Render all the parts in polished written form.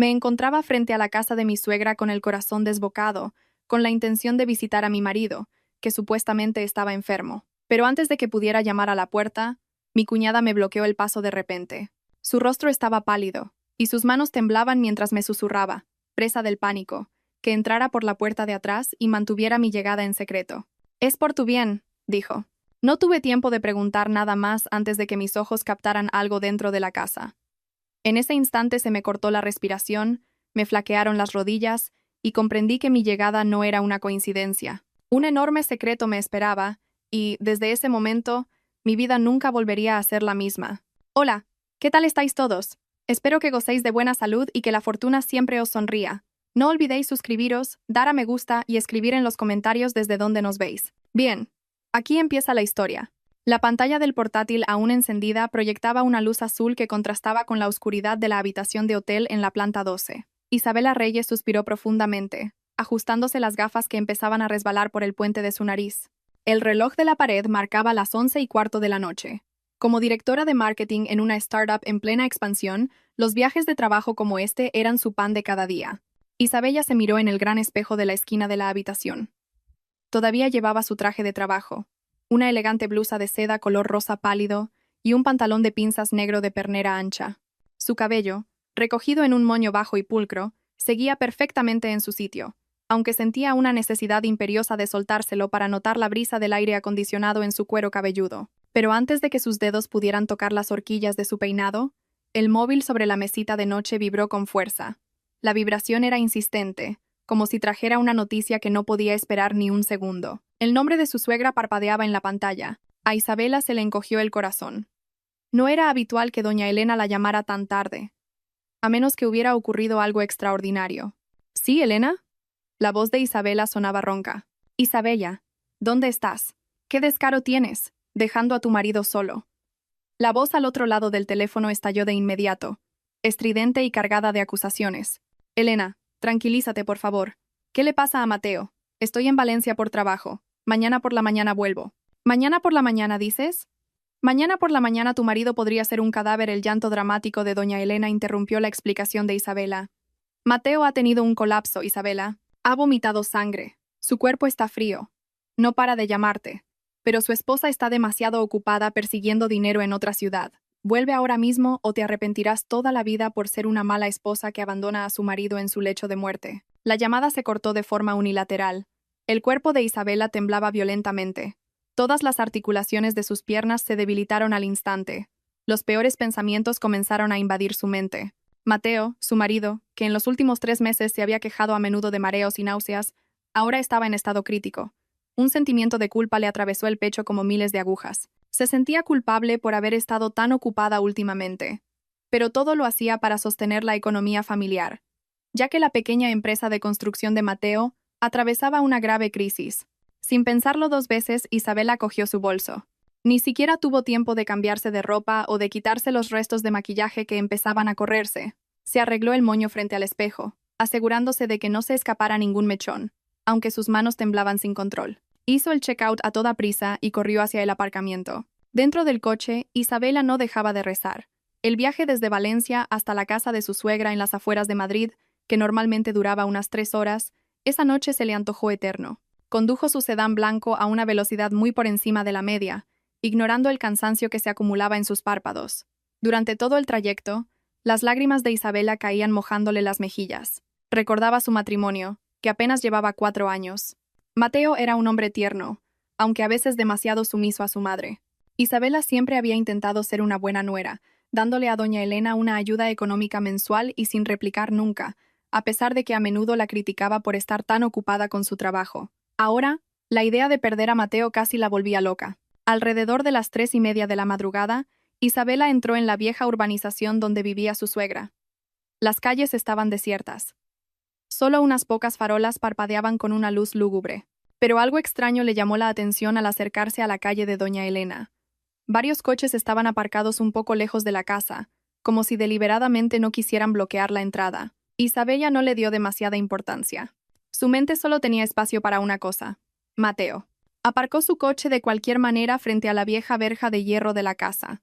Me encontraba frente a la casa de mi suegra con el corazón desbocado, con la intención de visitar a mi marido, que supuestamente estaba enfermo. Pero antes de que pudiera llamar a la puerta, mi cuñada me bloqueó el paso de repente. Su rostro estaba pálido, y sus manos temblaban mientras me susurraba, presa del pánico, que entrara por la puerta de atrás y mantuviera mi llegada en secreto. «Es por tu bien», dijo. No tuve tiempo de preguntar nada más antes de que mis ojos captaran algo dentro de la casa. En ese instante se me cortó la respiración, me flaquearon las rodillas y comprendí que mi llegada no era una coincidencia. Un enorme secreto me esperaba y, desde ese momento, mi vida nunca volvería a ser la misma. Hola, ¿qué tal estáis todos? Espero que gocéis de buena salud y que la fortuna siempre os sonría. No olvidéis suscribiros, dar a me gusta y escribir en los comentarios desde dónde nos veis. Bien, aquí empieza la historia. La pantalla del portátil aún encendida proyectaba una luz azul que contrastaba con la oscuridad de la habitación de hotel en la planta 12. Isabela Reyes suspiró profundamente, ajustándose las gafas que empezaban a resbalar por el puente de su nariz. El reloj de la pared marcaba las 11:15 de la noche. Como directora de marketing en una startup en plena expansión, los viajes de trabajo como este eran su pan de cada día. Isabella se miró en el gran espejo de la esquina de la habitación. Todavía llevaba su traje de trabajo, una elegante blusa de seda color rosa pálido y un pantalón de pinzas negro de pernera ancha. Su cabello, recogido en un moño bajo y pulcro, seguía perfectamente en su sitio, aunque sentía una necesidad imperiosa de soltárselo para notar la brisa del aire acondicionado en su cuero cabelludo. Pero antes de que sus dedos pudieran tocar las horquillas de su peinado, el móvil sobre la mesita de noche vibró con fuerza. La vibración era insistente, como si trajera una noticia que no podía esperar ni un segundo. El nombre de su suegra parpadeaba en la pantalla. A Isabela se le encogió el corazón. No era habitual que doña Elena la llamara tan tarde, a menos que hubiera ocurrido algo extraordinario. ¿Sí, Elena? La voz de Isabela sonaba ronca. Isabella, ¿dónde estás? ¿Qué descaro tienes, dejando a tu marido solo? La voz al otro lado del teléfono estalló de inmediato, estridente y cargada de acusaciones. Elena, tranquilízate, por favor. ¿Qué le pasa a Mateo? Estoy en Valencia por trabajo. Mañana por la mañana vuelvo. ¿Mañana por la mañana, dices? Mañana por la mañana tu marido podría ser un cadáver. El llanto dramático de doña Elena interrumpió la explicación de Isabela. Mateo ha tenido un colapso, Isabela. Ha vomitado sangre. Su cuerpo está frío. No para de llamarte. Pero su esposa está demasiado ocupada persiguiendo dinero en otra ciudad. Vuelve ahora mismo o te arrepentirás toda la vida por ser una mala esposa que abandona a su marido en su lecho de muerte. La llamada se cortó de forma unilateral. El cuerpo de Isabela temblaba violentamente. Todas las articulaciones de sus piernas se debilitaron al instante. Los peores pensamientos comenzaron a invadir su mente. Mateo, su marido, que en los últimos 3 meses se había quejado a menudo de mareos y náuseas, ahora estaba en estado crítico. Un sentimiento de culpa le atravesó el pecho como miles de agujas. Se sentía culpable por haber estado tan ocupada últimamente. Pero todo lo hacía para sostener la economía familiar, ya que la pequeña empresa de construcción de Mateo atravesaba una grave crisis. Sin pensarlo 2 veces, Isabela cogió su bolso. Ni siquiera tuvo tiempo de cambiarse de ropa o de quitarse los restos de maquillaje que empezaban a correrse. Se arregló el moño frente al espejo, asegurándose de que no se escapara ningún mechón, aunque sus manos temblaban sin control. Hizo el checkout a toda prisa y corrió hacia el aparcamiento. Dentro del coche, Isabela no dejaba de rezar. El viaje desde Valencia hasta la casa de su suegra en las afueras de Madrid, que normalmente duraba unas 3 horas, esa noche se le antojó eterno. Condujo su sedán blanco a una velocidad muy por encima de la media, ignorando el cansancio que se acumulaba en sus párpados. Durante todo el trayecto, las lágrimas de Isabela caían mojándole las mejillas. Recordaba su matrimonio, que apenas llevaba 4 años. Mateo era un hombre tierno, aunque a veces demasiado sumiso a su madre. Isabela siempre había intentado ser una buena nuera, dándole a doña Elena una ayuda económica mensual y sin replicar nunca, a pesar de que a menudo la criticaba por estar tan ocupada con su trabajo. Ahora, la idea de perder a Mateo casi la volvía loca. Alrededor de las 3:30 de la madrugada, Isabela entró en la vieja urbanización donde vivía su suegra. Las calles estaban desiertas. Solo unas pocas farolas parpadeaban con una luz lúgubre. Pero algo extraño le llamó la atención al acercarse a la calle de doña Elena. Varios coches estaban aparcados un poco lejos de la casa, como si deliberadamente no quisieran bloquear la entrada. Isabella no le dio demasiada importancia. Su mente solo tenía espacio para una cosa: Mateo. Aparcó su coche de cualquier manera frente a la vieja verja de hierro de la casa.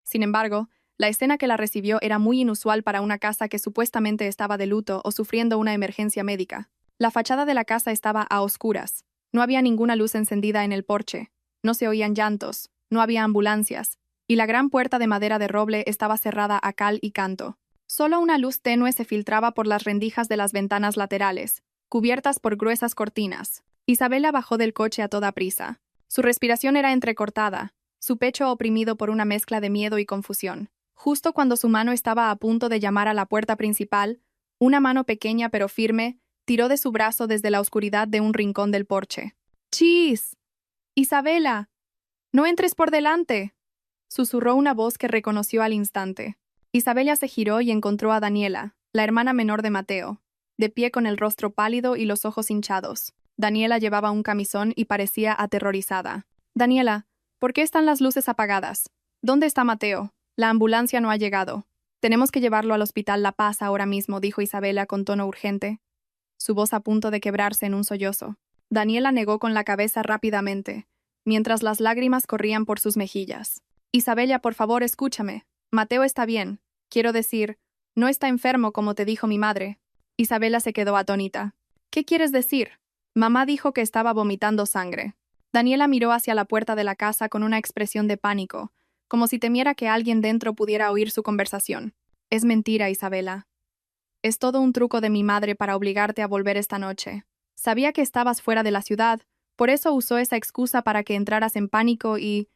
Sin embargo, La escena que la recibió era muy inusual para una casa que supuestamente estaba de luto o sufriendo una emergencia médica. La fachada de la casa estaba a oscuras. No había ninguna luz encendida en el porche. No se oían llantos. No había ambulancias. Y la gran puerta de madera de roble estaba cerrada a cal y canto. Solo una luz tenue se filtraba por las rendijas de las ventanas laterales, cubiertas por gruesas cortinas. Isabela bajó del coche a toda prisa. Su respiración era entrecortada, su pecho oprimido por una mezcla de miedo y confusión. Justo cuando su mano estaba a punto de llamar a la puerta principal, una mano pequeña pero firme tiró de su brazo desde la oscuridad de un rincón del porche. ¡Chis! ¡Isabela! ¡No entres por delante!, susurró una voz que reconoció al instante. Isabela se giró y encontró a Daniela, la hermana menor de Mateo, de pie con el rostro pálido y los ojos hinchados. Daniela llevaba un camisón y parecía aterrorizada. «Daniela, ¿por qué están las luces apagadas? ¿Dónde está Mateo? La ambulancia no ha llegado. Tenemos que llevarlo al Hospital La Paz ahora mismo», dijo Isabela con tono urgente, su voz a punto de quebrarse en un sollozo. Daniela negó con la cabeza rápidamente, mientras las lágrimas corrían por sus mejillas. «Isabela, por favor, escúchame. Mateo está bien. Quiero decir, no está enfermo como te dijo mi madre». Isabela se quedó atónita. «¿Qué quieres decir?» «Mamá dijo que estaba vomitando sangre». Daniela miró hacia la puerta de la casa con una expresión de pánico, como si temiera que alguien dentro pudiera oír su conversación. «Es mentira, Isabela. Es todo un truco de mi madre para obligarte a volver esta noche. Sabía que estabas fuera de la ciudad, por eso usó esa excusa para que entraras en pánico y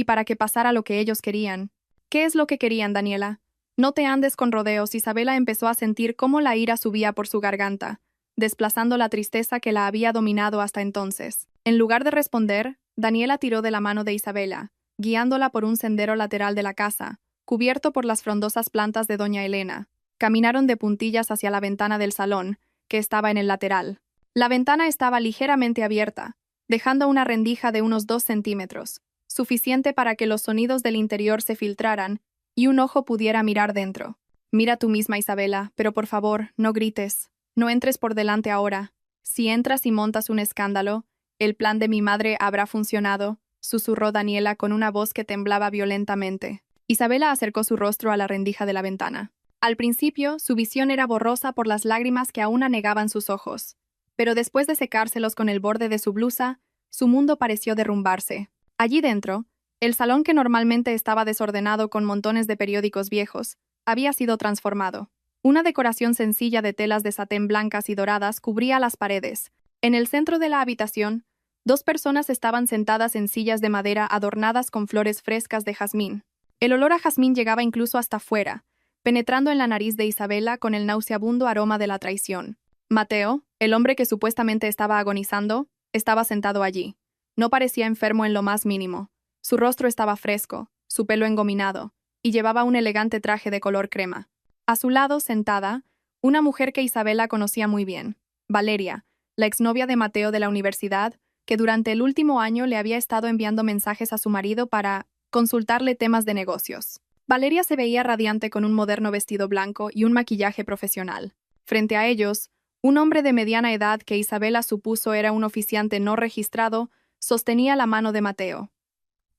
para que pasara lo que ellos querían». «¿Qué es lo que querían, Daniela? No te andes con rodeos». Isabela empezó a sentir cómo la ira subía por su garganta, desplazando la tristeza que la había dominado hasta entonces. En lugar de responder, Daniela tiró de la mano de Isabela, guiándola por un sendero lateral de la casa, cubierto por las frondosas plantas de doña Elena. Caminaron de puntillas hacia la ventana del salón, que estaba en el lateral. La ventana estaba ligeramente abierta, dejando una rendija de unos 2 centímetros, suficiente para que los sonidos del interior se filtraran y un ojo pudiera mirar dentro. «Mira tú misma, Isabela, pero por favor, no grites. No entres por delante ahora. Si entras y montas un escándalo, el plan de mi madre habrá funcionado», susurró Daniela con una voz que temblaba violentamente. Isabela acercó su rostro a la rendija de la ventana. Al principio, su visión era borrosa por las lágrimas que aún anegaban sus ojos, pero después de secárselos con el borde de su blusa, su mundo pareció derrumbarse. Allí dentro, el salón que normalmente estaba desordenado con montones de periódicos viejos, había sido transformado. Una decoración sencilla de telas de satén blancas y doradas cubría las paredes. En el centro de la habitación, 2 personas estaban sentadas en sillas de madera adornadas con flores frescas de jazmín. El olor a jazmín llegaba incluso hasta fuera, penetrando en la nariz de Isabela con el nauseabundo aroma de la traición. Mateo, el hombre que supuestamente estaba agonizando, estaba sentado allí. No parecía enfermo en lo más mínimo. Su rostro estaba fresco, su pelo engominado, y llevaba un elegante traje de color crema. A su lado, sentada, una mujer que Isabela conocía muy bien, Valeria, la exnovia de Mateo de la universidad, que durante el último año le había estado enviando mensajes a su marido para consultarle temas de negocios. Valeria se veía radiante con un moderno vestido blanco y un maquillaje profesional. Frente a ellos, un hombre de mediana edad que Isabela supuso era un oficiante no registrado sostenía la mano de Mateo.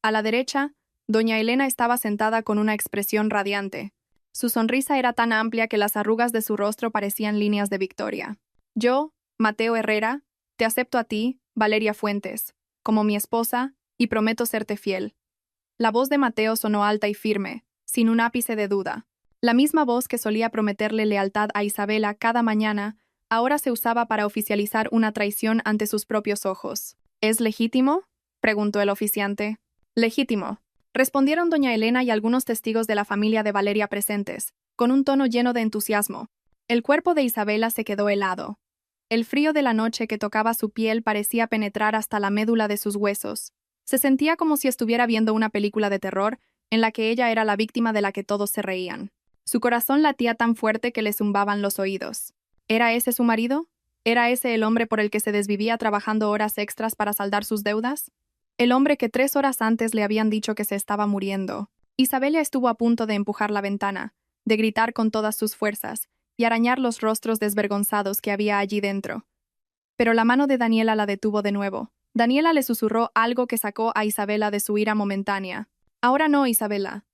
A la derecha, doña Elena estaba sentada con una expresión radiante. Su sonrisa era tan amplia que las arrugas de su rostro parecían líneas de victoria. «Yo, Mateo Herrera, te acepto a ti, Valeria Fuentes, como mi esposa, y prometo serte fiel». La voz de Mateo sonó alta y firme, sin un ápice de duda. La misma voz que solía prometerle lealtad a Isabela cada mañana, ahora se usaba para oficializar una traición ante sus propios ojos. «¿Es legítimo?», preguntó el oficiante. «Legítimo», respondieron doña Elena y algunos testigos de la familia de Valeria presentes, con un tono lleno de entusiasmo. El cuerpo de Isabela se quedó helado. El frío de la noche que tocaba su piel parecía penetrar hasta la médula de sus huesos. Se sentía como si estuviera viendo una película de terror en la que ella era la víctima de la que todos se reían. Su corazón latía tan fuerte que le zumbaban los oídos. ¿Era ese su marido? ¿Era ese el hombre por el que se desvivía trabajando horas extras para saldar sus deudas? El hombre que 3 horas antes le habían dicho que se estaba muriendo. Isabela estuvo a punto de empujar la ventana, de gritar con todas sus fuerzas y arañar los rostros desvergonzados que había allí dentro. Pero la mano de Daniela la detuvo de nuevo. Daniela le susurró algo que sacó a Isabela de su ira momentánea. «Ahora no, Isabela.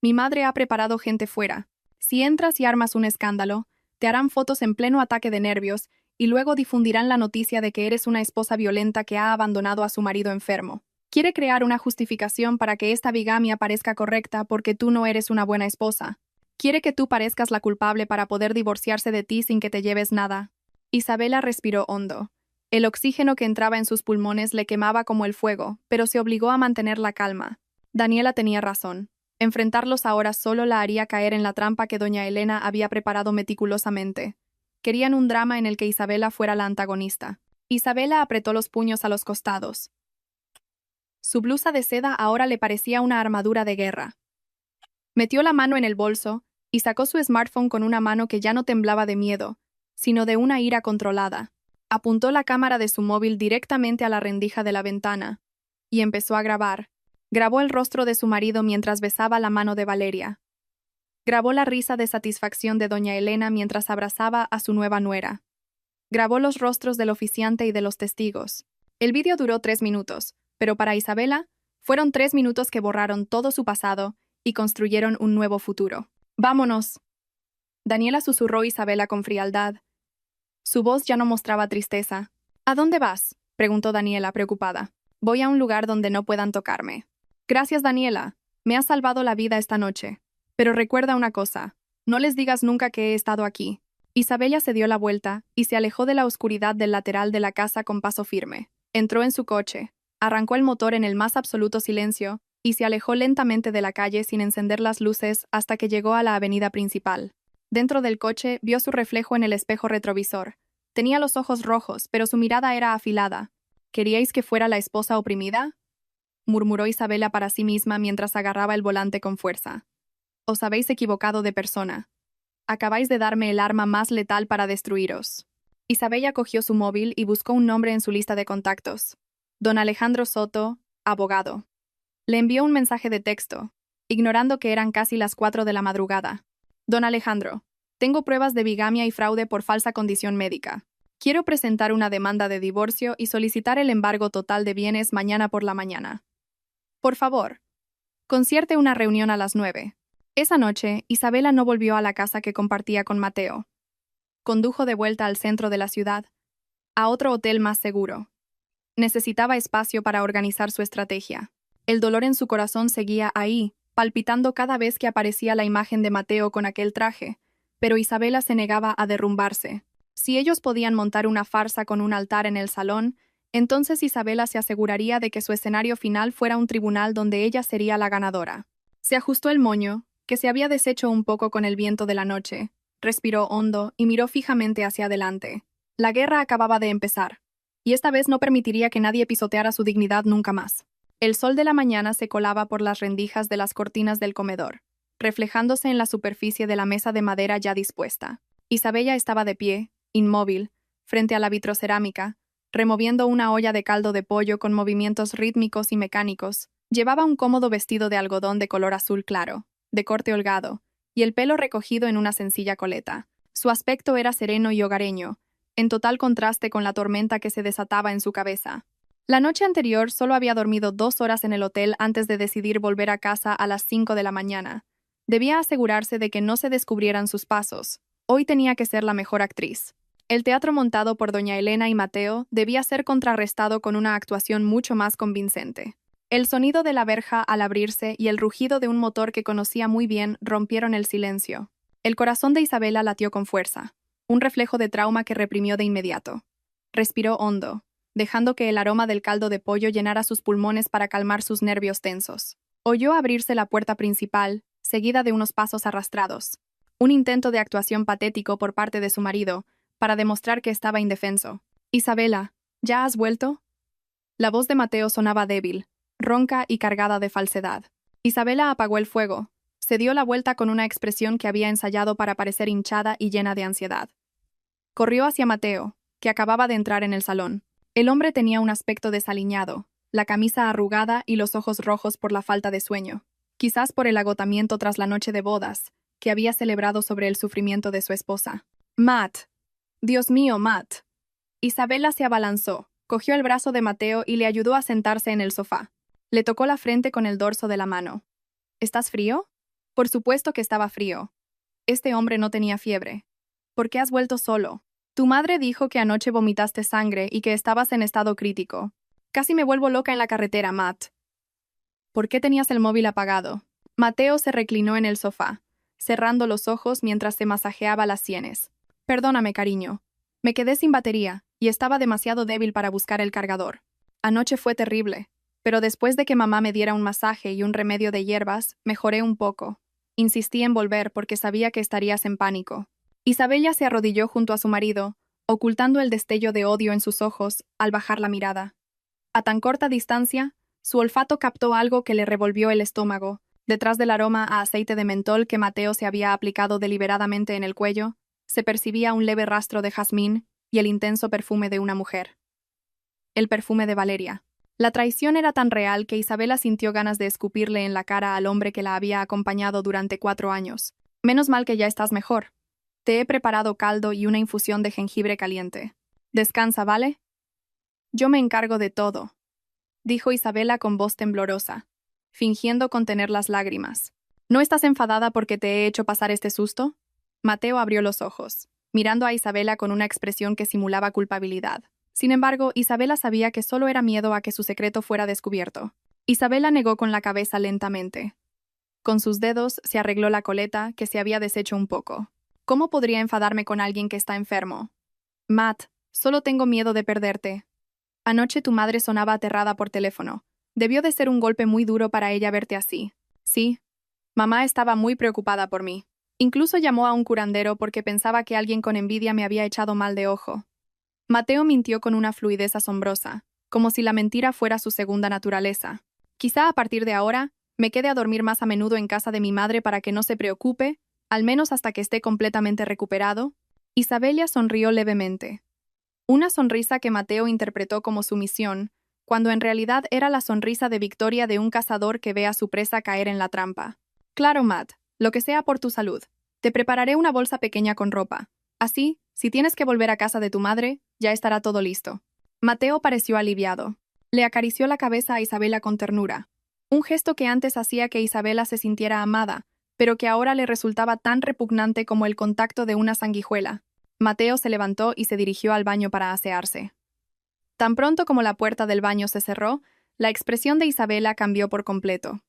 Mi madre ha preparado gente fuera. Si entras y armas un escándalo, te harán fotos en pleno ataque de nervios y luego difundirán la noticia de que eres una esposa violenta que ha abandonado a su marido enfermo. Quiere crear una justificación para que esta bigamia parezca correcta porque tú no eres una buena esposa. Quiere que tú parezcas la culpable para poder divorciarse de ti sin que te lleves nada. Isabela respiró hondo. El oxígeno que entraba en sus pulmones le quemaba como el fuego, pero se obligó a mantener la calma. Daniela tenía razón. Enfrentarlos ahora solo la haría caer en la trampa que doña Elena había preparado meticulosamente. Querían un drama en el que Isabela fuera la antagonista. Isabela apretó los puños a los costados. Su blusa de seda ahora le parecía una armadura de guerra. Metió la mano en el bolso y sacó su smartphone con una mano que ya no temblaba de miedo, sino de una ira controlada. Apuntó la cámara de su móvil directamente a la rendija de la ventana y empezó a grabar. Grabó el rostro de su marido mientras besaba la mano de Valeria. Grabó la risa de satisfacción de doña Elena mientras abrazaba a su nueva nuera. Grabó los rostros del oficiante y de los testigos. El vídeo duró 3 minutos, pero para Isabela, fueron 3 minutos que borraron todo su pasado y construyeron un nuevo futuro. ¡Vámonos! Daniela susurró Isabela con frialdad. Su voz ya no mostraba tristeza. ¿A dónde vas?, preguntó Daniela, preocupada. Voy a un lugar donde no puedan tocarme. Gracias, Daniela. Me has salvado la vida esta noche. Pero recuerda una cosa. No les digas nunca que he estado aquí. Isabela se dio la vuelta y se alejó de la oscuridad del lateral de la casa con paso firme. Entró en su coche, arrancó el motor en el más absoluto silencio y se alejó lentamente de la calle sin encender las luces hasta que llegó a la avenida principal. Dentro del coche vio su reflejo en el espejo retrovisor. Tenía los ojos rojos, pero su mirada era afilada. ¿Queríais que fuera la esposa oprimida?, murmuró Isabela para sí misma mientras agarraba el volante con fuerza. Os habéis equivocado de persona. Acabáis de darme el arma más letal para destruiros. Isabela cogió su móvil y buscó un nombre en su lista de contactos. Don Alejandro Soto, abogado. Le envió un mensaje de texto, ignorando que eran casi las 4 de la madrugada. Don Alejandro, tengo pruebas de bigamia y fraude por falsa condición médica. Quiero presentar una demanda de divorcio y solicitar el embargo total de bienes mañana por la mañana. Por favor, concierte una reunión a las 9. Esa noche, Isabela no volvió a la casa que compartía con Mateo. Condujo de vuelta al centro de la ciudad, a otro hotel más seguro. Necesitaba espacio para organizar su estrategia. El dolor en su corazón seguía ahí, palpitando cada vez que aparecía la imagen de Mateo con aquel traje, pero Isabela se negaba a derrumbarse. Si ellos podían montar una farsa con un altar en el salón, entonces Isabela se aseguraría de que su escenario final fuera un tribunal donde ella sería la ganadora. Se ajustó el moño, que se había deshecho un poco con el viento de la noche, respiró hondo y miró fijamente hacia adelante. La guerra acababa de empezar, y esta vez no permitiría que nadie pisoteara su dignidad nunca más. El sol de la mañana se colaba por las rendijas de las cortinas del comedor, reflejándose en la superficie de la mesa de madera ya dispuesta. Isabela estaba de pie, inmóvil, frente a la vitrocerámica, removiendo una olla de caldo de pollo con movimientos rítmicos y mecánicos. Llevaba un cómodo vestido de algodón de color azul claro, de corte holgado, y el pelo recogido en una sencilla coleta. Su aspecto era sereno y hogareño, en total contraste con la tormenta que se desataba en su cabeza. La noche anterior solo había dormido 2 horas en el hotel antes de decidir volver a casa a las 5 de la mañana. Debía asegurarse de que no se descubrieran sus pasos. Hoy tenía que ser la mejor actriz. El teatro montado por doña Elena y Mateo debía ser contrarrestado con una actuación mucho más convincente. El sonido de la verja al abrirse y el rugido de un motor que conocía muy bien rompieron el silencio. El corazón de Isabela latió con fuerza, un reflejo de trauma que reprimió de inmediato. Respiró hondo, dejando que el aroma del caldo de pollo llenara sus pulmones para calmar sus nervios tensos. Oyó abrirse la puerta principal, seguida de unos pasos arrastrados. Un intento de actuación patético por parte de su marido, para demostrar que estaba indefenso. «Isabela, ¿ya has vuelto?». La voz de Mateo sonaba débil, ronca y cargada de falsedad. Isabela apagó el fuego, se dio la vuelta con una expresión que había ensayado para parecer hinchada y llena de ansiedad. Corrió hacia Mateo, que acababa de entrar en el salón. El hombre tenía un aspecto desaliñado, la camisa arrugada y los ojos rojos por la falta de sueño, quizás por el agotamiento tras la noche de bodas, que había celebrado sobre el sufrimiento de su esposa. «Matt. Dios mío, Matt». Isabela se abalanzó, cogió el brazo de Mateo y le ayudó a sentarse en el sofá. Le tocó la frente con el dorso de la mano. «¿Estás frío?». Por supuesto que estaba frío. Este hombre no tenía fiebre. ¿Por qué has vuelto solo? Tu madre dijo que anoche vomitaste sangre y que estabas en estado crítico. Casi me vuelvo loca en la carretera, Matt. ¿Por qué tenías el móvil apagado? Mateo se reclinó en el sofá, cerrando los ojos mientras se masajeaba las sienes. Perdóname, cariño. Me quedé sin batería y estaba demasiado débil para buscar el cargador. Anoche fue terrible, pero después de que mamá me diera un masaje y un remedio de hierbas, mejoré un poco. Insistí en volver porque sabía que estarías en pánico. Isabella se arrodilló junto a su marido, ocultando el destello de odio en sus ojos al bajar la mirada. A tan corta distancia, su olfato captó algo que le revolvió el estómago. Detrás del aroma a aceite de mentol que Mateo se había aplicado deliberadamente en el cuello, se percibía un leve rastro de jazmín y el intenso perfume de una mujer. El perfume de Valeria. La traición era tan real que Isabela sintió ganas de escupirle en la cara al hombre que la había acompañado durante 4 años. Menos mal que ya estás mejor. Te he preparado caldo y una infusión de jengibre caliente. Descansa, ¿vale? Yo me encargo de todo, dijo Isabela con voz temblorosa, fingiendo contener las lágrimas. ¿No estás enfadada porque te he hecho pasar este susto? Mateo abrió los ojos, mirando a Isabela con una expresión que simulaba culpabilidad. Sin embargo, Isabela sabía que solo era miedo a que su secreto fuera descubierto. Isabela negó con la cabeza lentamente. Con sus dedos se arregló la coleta, que se había deshecho un poco. ¿Cómo podría enfadarme con alguien que está enfermo? Matt, solo tengo miedo de perderte. Anoche tu madre sonaba aterrada por teléfono. Debió de ser un golpe muy duro para ella verte así. Sí. Mamá estaba muy preocupada por mí. Incluso llamó a un curandero porque pensaba que alguien con envidia me había echado mal de ojo. Mateo mintió con una fluidez asombrosa, como si la mentira fuera su segunda naturaleza. Quizá a partir de ahora, me quede a dormir más a menudo en casa de mi madre para que no se preocupe, al menos hasta que esté completamente recuperado. Isabella sonrió levemente. Una sonrisa que Mateo interpretó como sumisión, cuando en realidad era la sonrisa de victoria de un cazador que ve a su presa caer en la trampa. Claro, Matt, lo que sea por tu salud. Te prepararé una bolsa pequeña con ropa. Así, si tienes que volver a casa de tu madre, ya estará todo listo. Mateo pareció aliviado. Le acarició la cabeza a Isabela con ternura. Un gesto que antes hacía que Isabela se sintiera amada, pero que ahora le resultaba tan repugnante como el contacto de una sanguijuela. Mateo se levantó y se dirigió al baño para asearse. Tan pronto como la puerta del baño se cerró, la expresión de Isabela cambió por completo.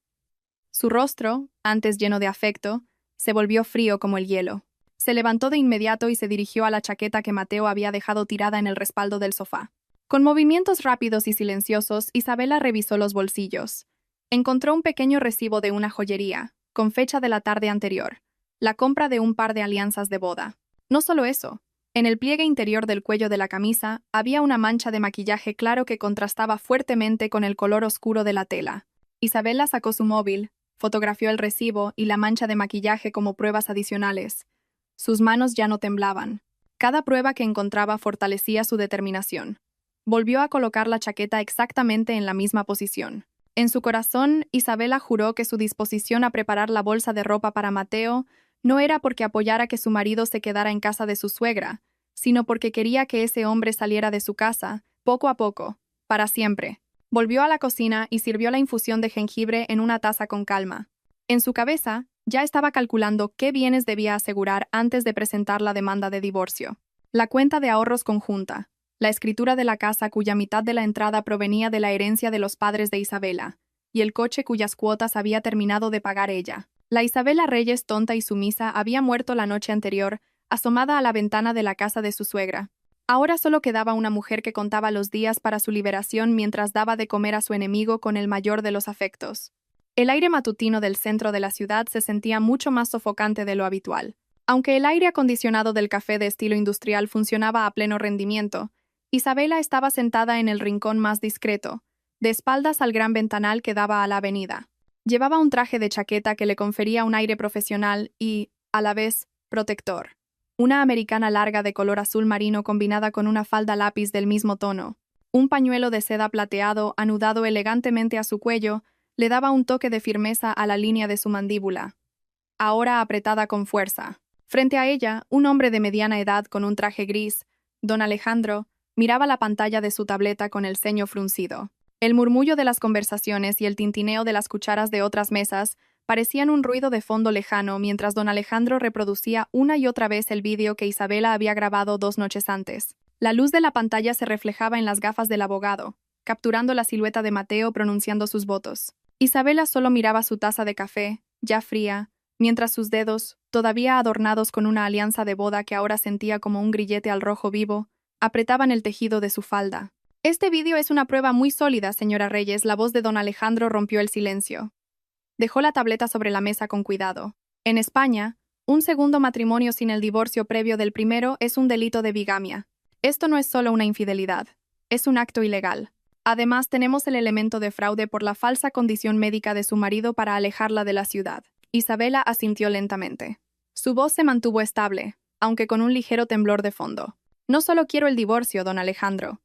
Su rostro, antes lleno de afecto, se volvió frío como el hielo. Se levantó de inmediato y se dirigió a la chaqueta que Mateo había dejado tirada en el respaldo del sofá. Con movimientos rápidos y silenciosos, Isabela revisó los bolsillos. Encontró un pequeño recibo de una joyería, con fecha de la tarde anterior, la compra de un par de alianzas de boda. No solo eso, en el pliegue interior del cuello de la camisa había una mancha de maquillaje claro que contrastaba fuertemente con el color oscuro de la tela. Isabela sacó su móvil, fotografió el recibo y la mancha de maquillaje como pruebas adicionales. Sus manos ya no temblaban. Cada prueba que encontraba fortalecía su determinación. Volvió a colocar la chaqueta exactamente en la misma posición. En su corazón, Isabela juró que su disposición a preparar la bolsa de ropa para Mateo no era porque apoyara que su marido se quedara en casa de su suegra, sino porque quería que ese hombre saliera de su casa, poco a poco, para siempre. Volvió a la cocina y sirvió la infusión de jengibre en una taza con calma. En su cabeza, ya estaba calculando qué bienes debía asegurar antes de presentar la demanda de divorcio. La cuenta de ahorros conjunta, la escritura de la casa cuya mitad de la entrada provenía de la herencia de los padres de Isabela, y el coche cuyas cuotas había terminado de pagar ella. La Isabela Reyes tonta y sumisa había muerto la noche anterior, asomada a la ventana de la casa de su suegra. Ahora solo quedaba una mujer que contaba los días para su liberación mientras daba de comer a su enemigo con el mayor de los afectos. El aire matutino del centro de la ciudad se sentía mucho más sofocante de lo habitual. Aunque el aire acondicionado del café de estilo industrial funcionaba a pleno rendimiento, Isabela estaba sentada en el rincón más discreto, de espaldas al gran ventanal que daba a la avenida. Llevaba un traje de chaqueta que le confería un aire profesional y, a la vez, protector. Una americana larga de color azul marino combinada con una falda lápiz del mismo tono. Un pañuelo de seda plateado anudado elegantemente a su cuello le daba un toque de firmeza a la línea de su mandíbula, ahora apretada con fuerza. Frente a ella, un hombre de mediana edad con un traje gris, don Alejandro, miraba la pantalla de su tableta con el ceño fruncido. El murmullo de las conversaciones y el tintineo de las cucharas de otras mesas parecían un ruido de fondo lejano mientras don Alejandro reproducía una y otra vez el vídeo que Isabela había grabado 2 noches antes. La luz de la pantalla se reflejaba en las gafas del abogado, capturando la silueta de Mateo pronunciando sus votos. Isabela solo miraba su taza de café, ya fría, mientras sus dedos, todavía adornados con una alianza de boda que ahora sentía como un grillete al rojo vivo, apretaban el tejido de su falda. Este vídeo es una prueba muy sólida, señora Reyes. La voz de don Alejandro rompió el silencio. Dejó la tableta sobre la mesa con cuidado. En España, un segundo matrimonio sin el divorcio previo del primero es un delito de bigamia. Esto no es solo una infidelidad, es un acto ilegal. Además, tenemos el elemento de fraude por la falsa condición médica de su marido para alejarla de la ciudad. Isabela asintió lentamente. Su voz se mantuvo estable, aunque con un ligero temblor de fondo. No solo quiero el divorcio, don Alejandro.